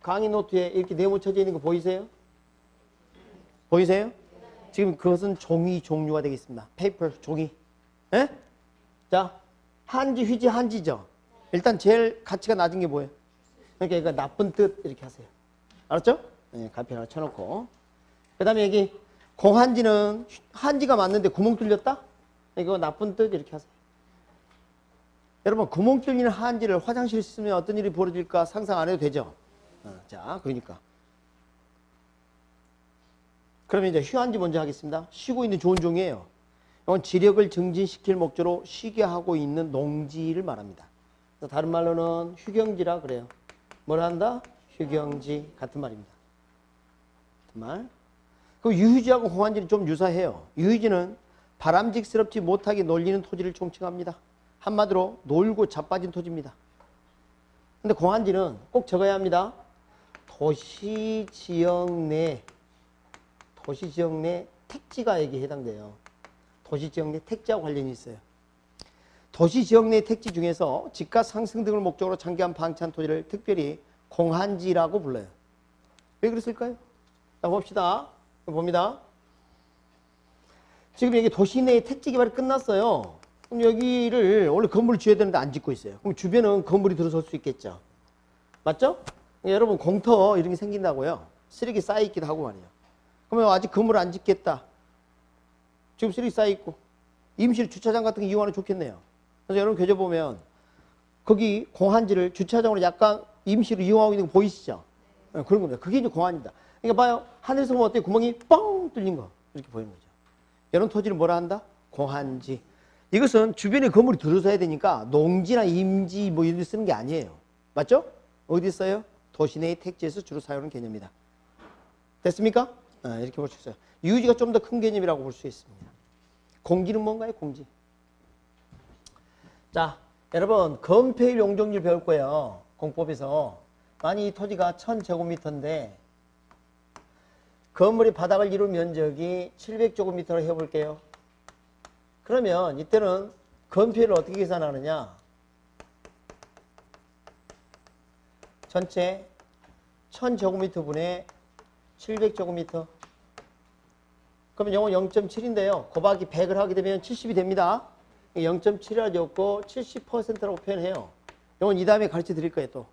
강의 노트에 이렇게 네모 쳐져 있는 거 보이세요? 보이세요? 지금 그것은 종이 종류가 되겠습니다. 페이퍼, 종이. 에? 자, 한지, 휴지, 한지죠. 일단 제일 가치가 낮은 게 뭐예요? 그러니까 이거 나쁜 뜻 이렇게 하세요. 알았죠? 네, 가평 하나 쳐놓고. 그 다음에 여기 공한지는 한지가 맞는데 구멍 뚫렸다? 이거 나쁜 뜻 이렇게 하세요. 여러분 구멍 뚫리는 한지를 화장실에 쓰면 어떤 일이 벌어질까 상상 안 해도 되죠? 자, 그러니까. 그러면 이제 휴한지 먼저 하겠습니다. 쉬고 있는 좋은 종이에요. 이건 지력을 증진시킬 목적으로 쉬게 하고 있는 농지를 말합니다. 다른 말로는 휴경지라 그래요. 뭐라 한다? 휴경지 같은 말입니다. 같은 말. 그 유휴지하고 공한지는 좀 유사해요. 유휴지는 바람직스럽지 못하게 놀리는 토지를 총칭합니다. 한마디로 놀고 자빠진 토지입니다. 근데 공한지는 꼭 적어야 합니다. 도시 지역 내 택지가액에 해당돼요. 도시 지역 내 택지와 관련이 있어요. 도시 지역 내 택지 중에서 집가 상승 등을 목적으로 장기간 방치한 토지를 특별히 공한지라고 불러요. 왜 그랬을까요? 자, 봅시다. 봅니다. 지금 여기 도시 내의 택지 개발이 끝났어요. 그럼 여기를 원래 건물을 지어야 되는데 안 짓고 있어요. 그럼 주변은 건물이 들어설 수 있겠죠. 맞죠? 여러분 공터 이런 게 생긴다고요. 쓰레기 쌓여있기도 하고 말이에요. 그러면 아직 건물을 안 짓겠다. 지금 쓰레기 쌓여있고 임시로 주차장 같은 거 이용하면 좋겠네요. 그래서 여러분 교재 보면 거기 공한지를 주차장으로 약간 임시로 이용하고 있는 거 보이시죠? 네, 그런 겁니다. 그게 이제 공한이다. 그러니까 봐요. 하늘에서 보면 어때요? 구멍이 뻥 뚫린 거. 이렇게 보이는 거죠. 이런 토지를 뭐라 한다? 공한지. 이것은 주변에 건물이 들어서야 되니까 농지나 임지 뭐 이런 데 쓰는 게 아니에요. 맞죠? 어디 있어요? 도시 내의 택지에서 주로 사용하는 개념이다. 됐습니까? 이렇게 볼 수 있어요. 유지가 좀 더 큰 개념이라고 볼 수 있습니다. 공지는 뭔가요? 공지. 자, 여러분 건폐율 용적률 배울 거예요. 공법에서. 만약 이 토지가 1000제곱미터인데 건물이 바닥을 이룬 면적이 700제곱미터로 해볼게요. 그러면 이때는 건폐율을 어떻게 계산하느냐? 전체 1000제곱미터 분의 700제곱미터. 그러면 영어 0.7인데요. 곱하기 100을 하게 되면 70이 됩니다. 0.7이라 적고 70%라고 표현해요. 이건 이 다음에 가르쳐 드릴 거예요. 또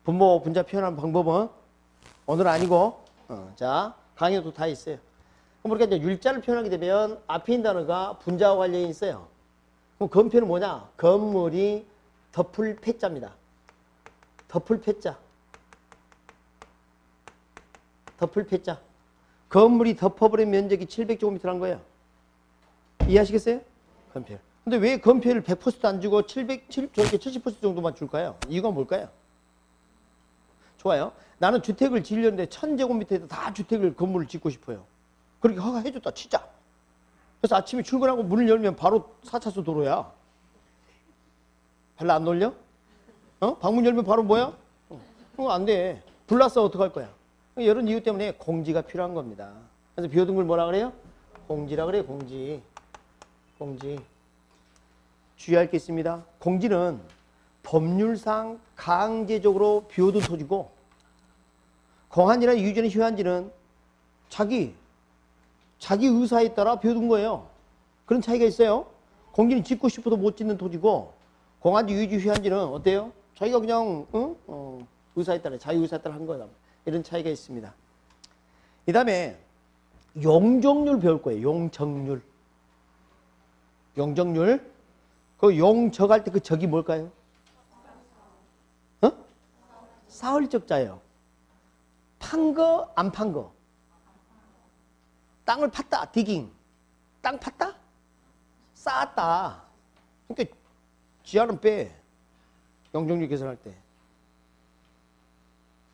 분모 분자 표현하는 방법은 오늘은 아니고 자 강의도 다 있어요. 그럼 우리가 이제 율자를 표현하게 되면 앞에 있는 단어가 분자와 관련이 있어요. 그럼 건폐는 뭐냐? 건물이 덮을 패자입니다. 덮을 패자. 덮을 패자. 건물이 덮어버린 면적이 700제곱미터란 거예요. 이해하시겠어요? 건폐율. 근데 왜 건폐율을 100% 안 주고 70% 정도만 줄까요? 이유가 뭘까요? 좋아요. 나는 주택을 지으려는데 1000제곱미터에도 다 주택을 건물을 짓고 싶어요. 그렇게 허가해줬다 치자. 그래서 아침에 출근하고 문을 열면 바로 4차선 도로야. 별로 안 놀려? 방문 열면 바로 뭐야? 안 돼. 불났어 어떡할 거야? 이런 이유 때문에 공지가 필요한 겁니다. 그래서 비오등을 뭐라 그래요? 공지라 그래요. 공지. 공지. 주의할 게 있습니다. 공지는 법률상 강제적으로 비워둔 토지고 공한지나 유지나 휴한지는 자기 의사에 따라 비워둔 거예요. 그런 차이가 있어요. 공지는 짓고 싶어도 못 짓는 토지고 공한지, 유지, 휴한지는 어때요? 자기가 그냥 의사에 따라 자유 의사에 따라 한 거다. 이런 차이가 있습니다. 이 다음에 용적률 배울 거예요. 용적률. 용적률. 그 용적 할 때 그 적이 뭘까요? 쌓을 적자예요. 판 거, 안 판 거. 땅을 팠다, 디깅. 땅 팠다? 쌓았다. 그러니까 지하는 빼. 용적률 계산할 때.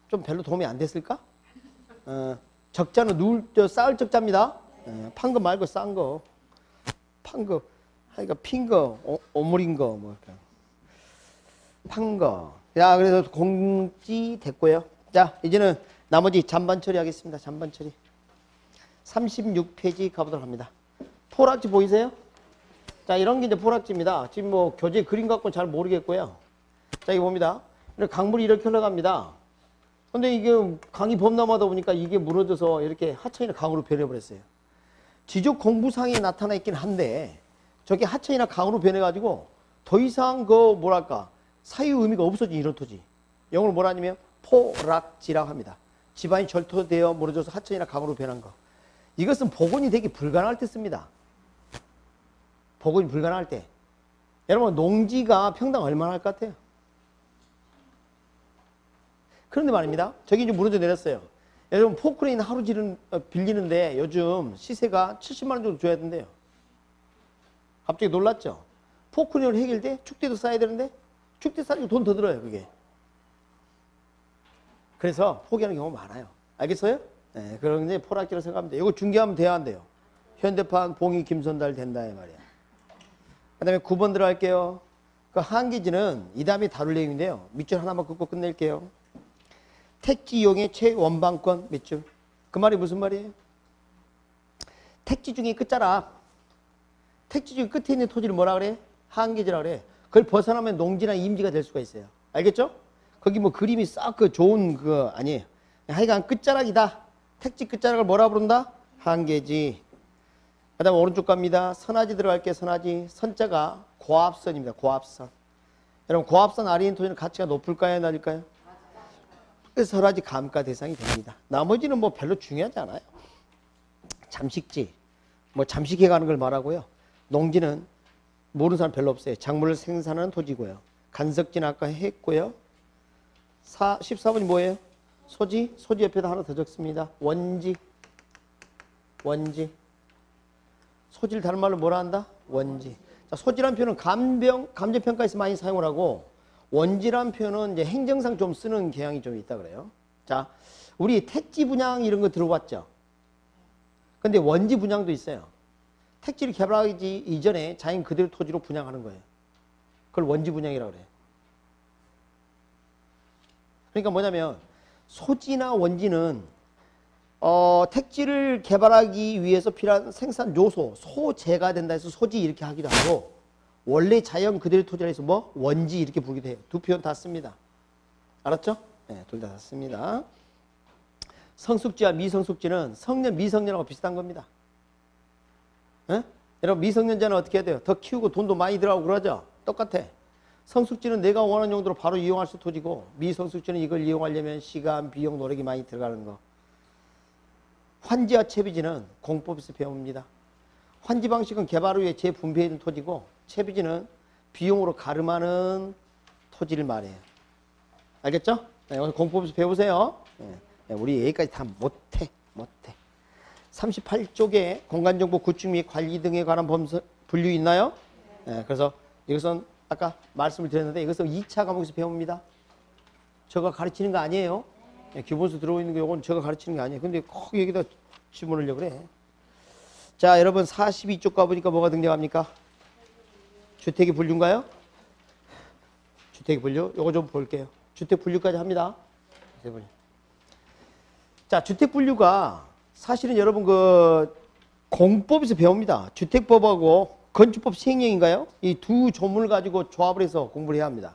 좀 별로 도움이 안 됐을까? 적자는 쌓을 적자입니다. 판 거 말고 싼 거. 판 거. 그러니까 핀 거, 오물인 거, 뭐, 판 거. 자, 그래서 공지 됐고요. 자, 이제는 나머지 잔반 처리하겠습니다. 잔반 처리. 36페이지 가보도록 합니다. 포락지 보이세요? 자, 이런 게 이제 포락지입니다. 지금 뭐 교재 그림 갖고는 잘 모르겠고요. 자, 이거 봅니다. 강물이 이렇게 흘러갑니다. 근데 이게 강이 범람하다 보니까 이게 무너져서 이렇게 하천이나 강으로 변해버렸어요. 지적 공부상에 나타나 있긴 한데 저게 하천이나 강으로 변해가지고 더 이상 그 뭐랄까 사유 의미가 없어진 이런 토지. 영어로 뭐라 하냐면 포락지라고 합니다. 집안이 절토되어 무너져서 하천이나 강으로 변한 거. 이것은 복원이 되기 불가능할 때 씁니다. 복원이 불가능할 때. 여러분 농지가 평당 얼마나 할 것 같아요? 그런데 말입니다. 저기 이제 무너져 내렸어요. 여러분 포크레인 하루 빌리는데 요즘 시세가 70만 원 정도 줘야 된대요. 갑자기 놀랐죠? 포크레인을 해결돼? 축대도 쌓아야 되는데 축대 쌓아도 돈 더 들어요 그게. 그래서 포기하는 경우가 많아요. 알겠어요? 네, 그런 이제 포락지로 생각하면 돼요. 이거 중개하면 돼야 안 돼요. 현대판 봉이 김선달 된다 이 말이야. 그다음에 9번 들어갈게요. 그 한기지는 이 다음에 다룰 내용인데요. 밑줄 하나만 긋고 끝낼게요. 택지 이용의 최원방권 밑줄. 그 말이 무슨 말이에요? 택지 중에 끝자락. 택지 중에 끝에 있는 토지를 뭐라 그래? 한기지라 그래. 그걸 벗어나면 농지나 임지가 될 수가 있어요. 알겠죠? 거기 뭐 그림이 싹 그 좋은 그거 아니에요. 하여간 끝자락이다. 택지 끝자락을 뭐라 부른다? 한계지. 그 다음 오른쪽 갑니다. 선화지 들어갈게요. 선화지. 선자가 고압선입니다. 고압선. 여러분 고압선 아래 있는 토지는 가치가 높을까요? 낮을까요? 그래서 선화지 감가 대상이 됩니다. 나머지는 뭐 별로 중요하지 않아요. 잠식지. 뭐 잠식해 가는 걸 말하고요. 농지는 모르는 사람 별로 없어요. 작물을 생산하는 토지고요. 간석지는 아까 했고요. 14번이 뭐예요? 소지. 소지 옆에다 하나 더 적습니다. 원지. 원지. 소지를 다른 말로 뭐라 한다? 원지. 자, 소지란 표현은 감정평가에서 많이 사용을 하고 원지란 표현은 이제 행정상 좀 쓰는 경향이 좀 있다 그래요. 자, 우리 택지 분양 이런 거 들어봤죠? 근데 원지 분양도 있어요. 택지를 개발하기 이전에 자연 그대로 토지로 분양하는 거예요. 그걸 원지 분양이라고 그래요. 그러니까 뭐냐면 소지나 원지는 택지를 개발하기 위해서 필요한 생산 요소, 소재가 된다 해서 소지 이렇게 하기도 하고 원래 자연 그대로 토지라 해서 뭐 원지 이렇게 부르기도 해요. 두 표현 다 씁니다. 알았죠? 네, 둘 다 씁니다. 성숙지와 미성숙지는 성년, 미성년하고 비슷한 겁니다. 에? 여러분 미성년자는 어떻게 해야 돼요? 더 키우고 돈도 많이 들어가고 그러죠? 똑같아. 성숙지는 내가 원하는 용도로 바로 이용할 수 있는 토지고 미성숙지는 이걸 이용하려면 시간, 비용, 노력이 많이 들어가는 거. 환지와 채비지는 공법에서 배웁니다. 환지 방식은 개발 후에 재분배해 준 토지고 채비지는 비용으로 가름하는 토지를 말해요. 알겠죠? 네, 오늘 공법에서 배우세요. 네, 우리 여기까지 다 못해. 38쪽에 공간정보 구축 및 관리 등에 관한 분류 있나요? 네, 그래서 이것은 아까 말씀을 드렸는데 이것은 2차 과목에서 배웁니다. 저가 가르치는 거 아니에요. 네, 기본서 들어있는 거 이건 제가 가르치는 게 아니에요. 근데 꼭 여기다 집어넣으려고 그래. 자, 여러분 42쪽 가보니까 뭐가 등장합니까? 주택의 분류인가요? 주택의 분류. 요거 좀 볼게요. 주택 분류까지 합니다. 자, 주택 분류가 사실은 여러분 그 공법에서 배웁니다. 주택법하고 건축법 시행령인가요? 이 두 조문을 가지고 조합을 해서 공부를 해야 합니다.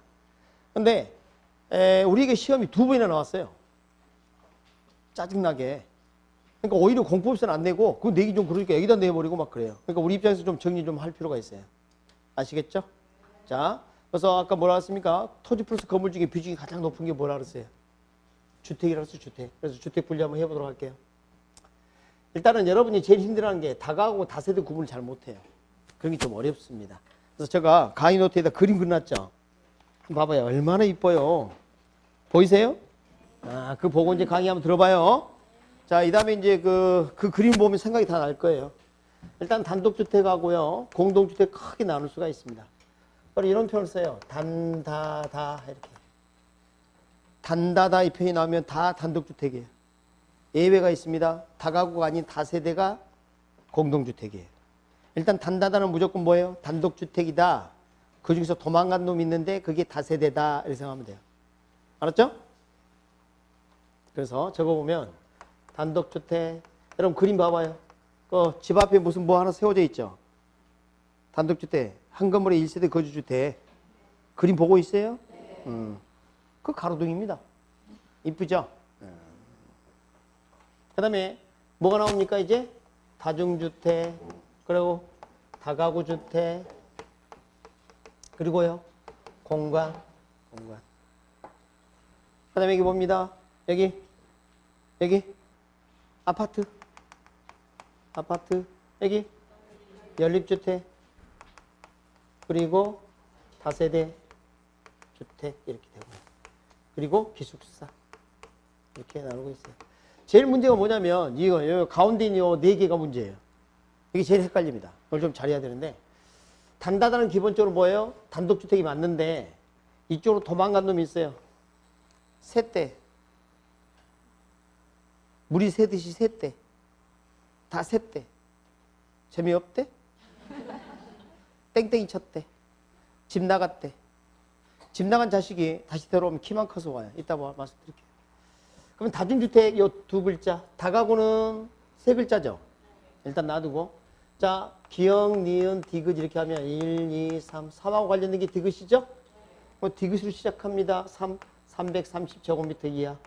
근데 우리에게 시험이 2번이나 나왔어요. 짜증나게. 그러니까 오히려 공법에서는 안 내고 그거 내기 좀 그러니까 여기다 내버리고 막 그래요. 그러니까 우리 입장에서 좀 정리 좀 할 필요가 있어요. 아시겠죠? 자, 그래서 아까 뭐라 했습니까? 토지 플러스 건물 중에 비중이 가장 높은 게 뭐라 그랬어요? 주택이라고 했어요. 주택. 그래서 주택 분류 한번 해보도록 할게요. 일단은 여러분이 제일 힘들어하는 게 다가구 다세대 구분을 잘 못해요. 그런 게 좀 어렵습니다. 그래서 제가 강의 노트에다 그림 그려놨죠. 한번 봐봐요. 얼마나 이뻐요. 보이세요? 아, 그 보고 이제 강의 한번 들어봐요. 자, 이 다음에 이제 그 그림 보면 생각이 다 날 거예요. 일단 단독주택하고요. 공동주택 크게 나눌 수가 있습니다. 바로 이런 표현을 써요. 단다다 이렇게. 단다다 이 표현이 나오면 다 단독주택이에요. 예외가 있습니다. 다가구가 아닌 다세대가 공동주택이에요. 일단 단다다는 무조건 뭐예요? 단독주택이다. 그 중에서 도망간 놈이 있는데 그게 다세대다 이렇게 생각하면 돼요. 알았죠? 그래서 적어보면 단독주택. 여러분 그림 봐봐요. 집 앞에 무슨 뭐 하나 세워져 있죠? 단독주택. 한 건물에 1세대 거주주택. 그림 보고 있어요? 그 가로등입니다. 이쁘죠? 그 다음에 뭐가 나옵니까 이제? 다중주택, 그리고 다가구주택, 그리고요 공간. 그 다음에 여기 봅니다. 여기 아파트, 여기 연립주택, 그리고 다세대 주택 이렇게 되고, 그리고 기숙사 이렇게 나누고 있어요. 제일 문제가 뭐냐면 이거 가운데 있는 요 4개가 문제예요. 이게 제일 헷갈립니다. 이걸 좀 잘해야 되는데 단다다는 기본적으로 뭐예요? 단독주택이 맞는데 이쪽으로 도망간 놈이 있어요. 세대. 물이 새듯이 샜대. 다 샜대. 재미없대? 땡땡이 쳤대. 집 나갔대. 집 나간 자식이 다시 들어오면 키만 커서 와요. 이따 말씀드릴게요. 그러면 다중주택 요 두 글자. 다가구는 세 글자죠. 일단 놔두고. 자, 기역, 니은, 디귿 이렇게 하면 1, 2, 3, 3하고 관련된 게 디귿이죠? 디귿으로 시작합니다. 330제곱미터 이하.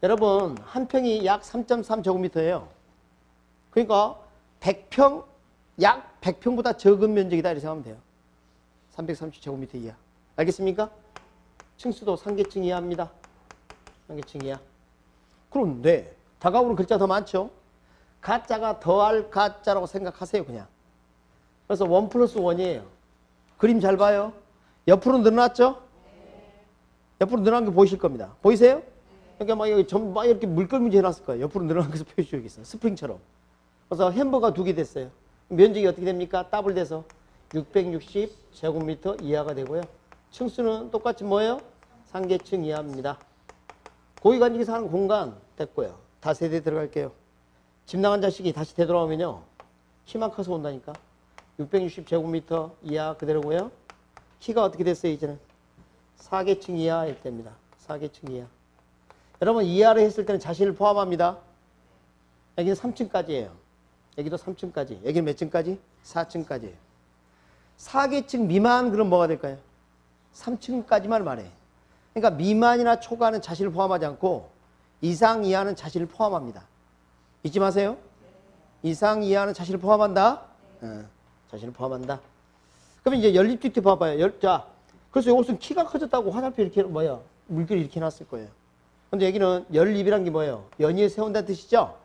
여러분, 한 평이 약 3.3제곱미터예요. 그러니까 100평, 약 100평보다 적은 면적이다 이렇게 생각하면 돼요. 330제곱미터 이하. 알겠습니까? 층수도 상계층 이하입니다. 상계층 이하. 그런데 다가오는 글자 더 많죠? 가짜가 더할 가짜라고 생각하세요, 그냥. 그래서 1 플러스 1이에요. 그림 잘 봐요. 옆으로 늘어났죠? 옆으로 늘어난 게 보이실 겁니다. 보이세요? 그러니까 막 이렇게 물결문제 해놨을 거예요. 옆으로 늘어난 것을 표시해주겠어요. 스프링처럼. 그래서 햄버거 2개 됐어요. 면적이 어떻게 됩니까? 더블 돼서 660제곱미터 이하가 되고요. 층수는 똑같이 뭐예요? 상계층 이하입니다. 고위관직이 사는 공간 됐고요. 다세대 들어갈게요. 집 나간 자식이 다시 되돌아오면요. 키만 커서 온다니까. 660제곱미터 이하 그대로고요. 키가 어떻게 됐어요, 이제는? 4계층 이하 이렇게 됩니다. 4계층 이하. 여러분, 이하를 했을 때는 자신을 포함합니다. 여기는 3층까지예요. 여기도 3층까지. 여기는 몇 층까지? 4층까지예요. 4계층 미만 그럼 뭐가 될까요? 3층까지만 말해. 그러니까 미만이나 초과는 자신을 포함하지 않고 이상 이하는 자신을 포함합니다. 잊지 마세요. 이상 이하는 자신을 포함한다. 자신을 포함한다. 그러면 이제 연립주택 봐봐요. 자, 그래서 이것은 키가 커졌다고 화살표 이렇게 물결 이렇게 놨을 거예요. 근데 여기는 연립이란 게 뭐예요? 연이어 세운다는 뜻이죠?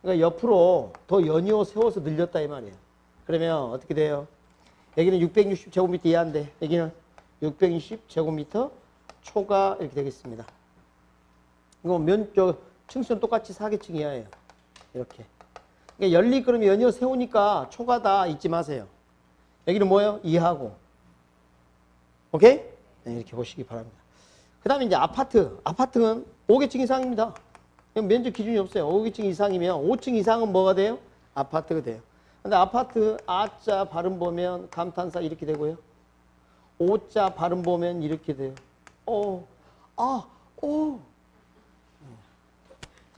그러니까 옆으로 더 연이어 세워서 늘렸다 이 말이에요. 그러면 어떻게 돼요? 여기는 660제곱미터 이하인데 여기는 620제곱미터 초과 이렇게 되겠습니다. 이거 층수는 똑같이 4계층 이하예요. 이렇게. 그러니까 연립 그러면 연이어 세우니까 초과다 잊지 마세요. 여기는 뭐예요? 이하고. 오케이? 네, 이렇게 보시기 바랍니다. 그 다음에 이제 아파트. 아파트는 5계층 이상입니다. 면적 기준이 없어요. 5계층 이상이면 5층 이상은 뭐가 돼요? 아파트가 돼요. 근데 아파트 아자 발음 보면 감탄사 이렇게 되고요. 오자 발음 보면 이렇게 돼요. 오.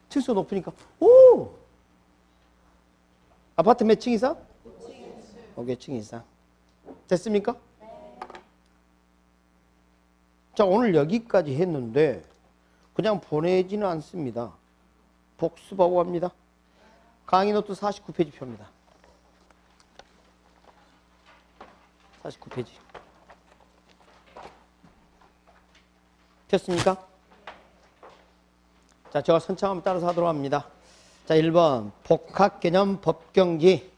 층수가 높으니까 오. 아파트 몇 층 이상? 5계층 이상. 됐습니까? 자, 오늘 여기까지 했는데 그냥 보내지는 않습니다. 복습하고 합니다. 강의 노트 49페이지 표입니다. 49페이지. 됐습니까? 자, 제가 선창하면 따라서 하도록 합니다. 자, 1번 복합개념 법경기.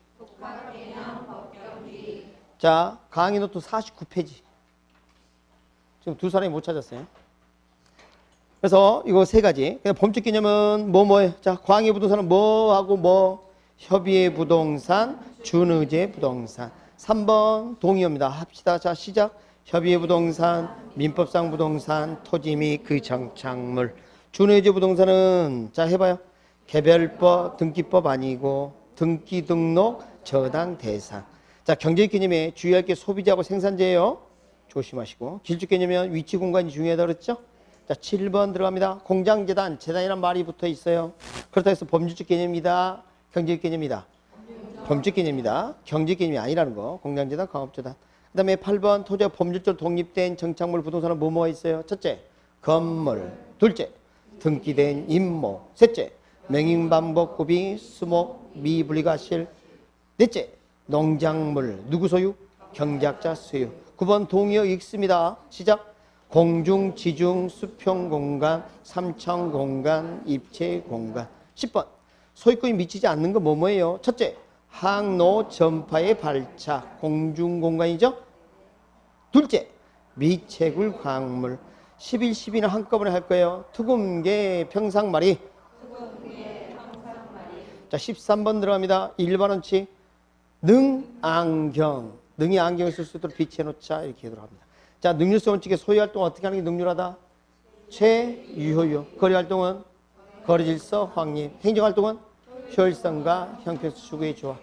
자, 강의 노트 49페이지. 지금 두 사람이 못 찾았어요. 그래서 이거 세 가지. 범칙 개념은 뭐예요? 자, 광해 부동산은 뭐하고 뭐? 협의의 부동산, 준의제 부동산. 3번 동의어입니다. 합시다. 자, 시작. 협의의 부동산, 민법상 부동산, 토지 및 그 정착물. 준의제 부동산은 자 해봐요. 개별법, 등기법 아니고 등기 등록 저당 대상. 자, 경제적 개념에 주의할 게 소비자하고 생산자예요. 조심하시고. 길쭉 개념은 위치 공간이 중요하다 그랬죠? 자, 7번 들어갑니다. 공장재단, 재단이란 말이 붙어 있어요. 그렇다고 해서 법률적 개념이다. 경제적 개념이다. 법률적 개념이다. 경제적 개념이 아니라는 거. 공장재단, 강업재단. 그 다음에 8번 토지와 법률적으로 독립된 정착물 부동산은 뭐뭐가 있어요? 첫째, 건물. 둘째, 등기된 임목. 셋째, 명인반복구비, 수목, 미분리과실. 넷째, 농작물. 누구 소유? 경작자 소유. 9번 동의어 읽습니다. 시작. 공중, 지중, 수평 공간, 삼청 공간, 입체 공간. 10번 소유권이 미치지 않는 건 뭐뭐예요? 첫째, 항로 전파의 발차, 공중 공간이죠. 둘째, 미채굴 광물. 11, 12는 한꺼번에 할 거예요. 투금계 평상말이. 자, 13번 들어갑니다. 일반원칙. 능, 안경. 능이 안경을 쓸 수 있도록 비치해 놓자. 이렇게 들어갑니다. 자, 능률성 원칙의 소유활동 어떻게 하는 게 능률하다? 최유효율. 거래활동은 거리 질서, 확립. 행정활동은 효율성과 형평성 추구의 조화.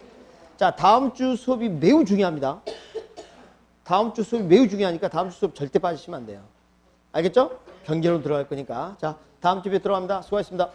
자, 다음 주 수업이 매우 중요합니다. 다음 주 수업이 매우 중요하니까 다음 주 수업 절대 빠지시면 안 돼요. 알겠죠? 경제로 들어갈 거니까. 자, 다음 주에 들어갑니다. 수고하셨습니다.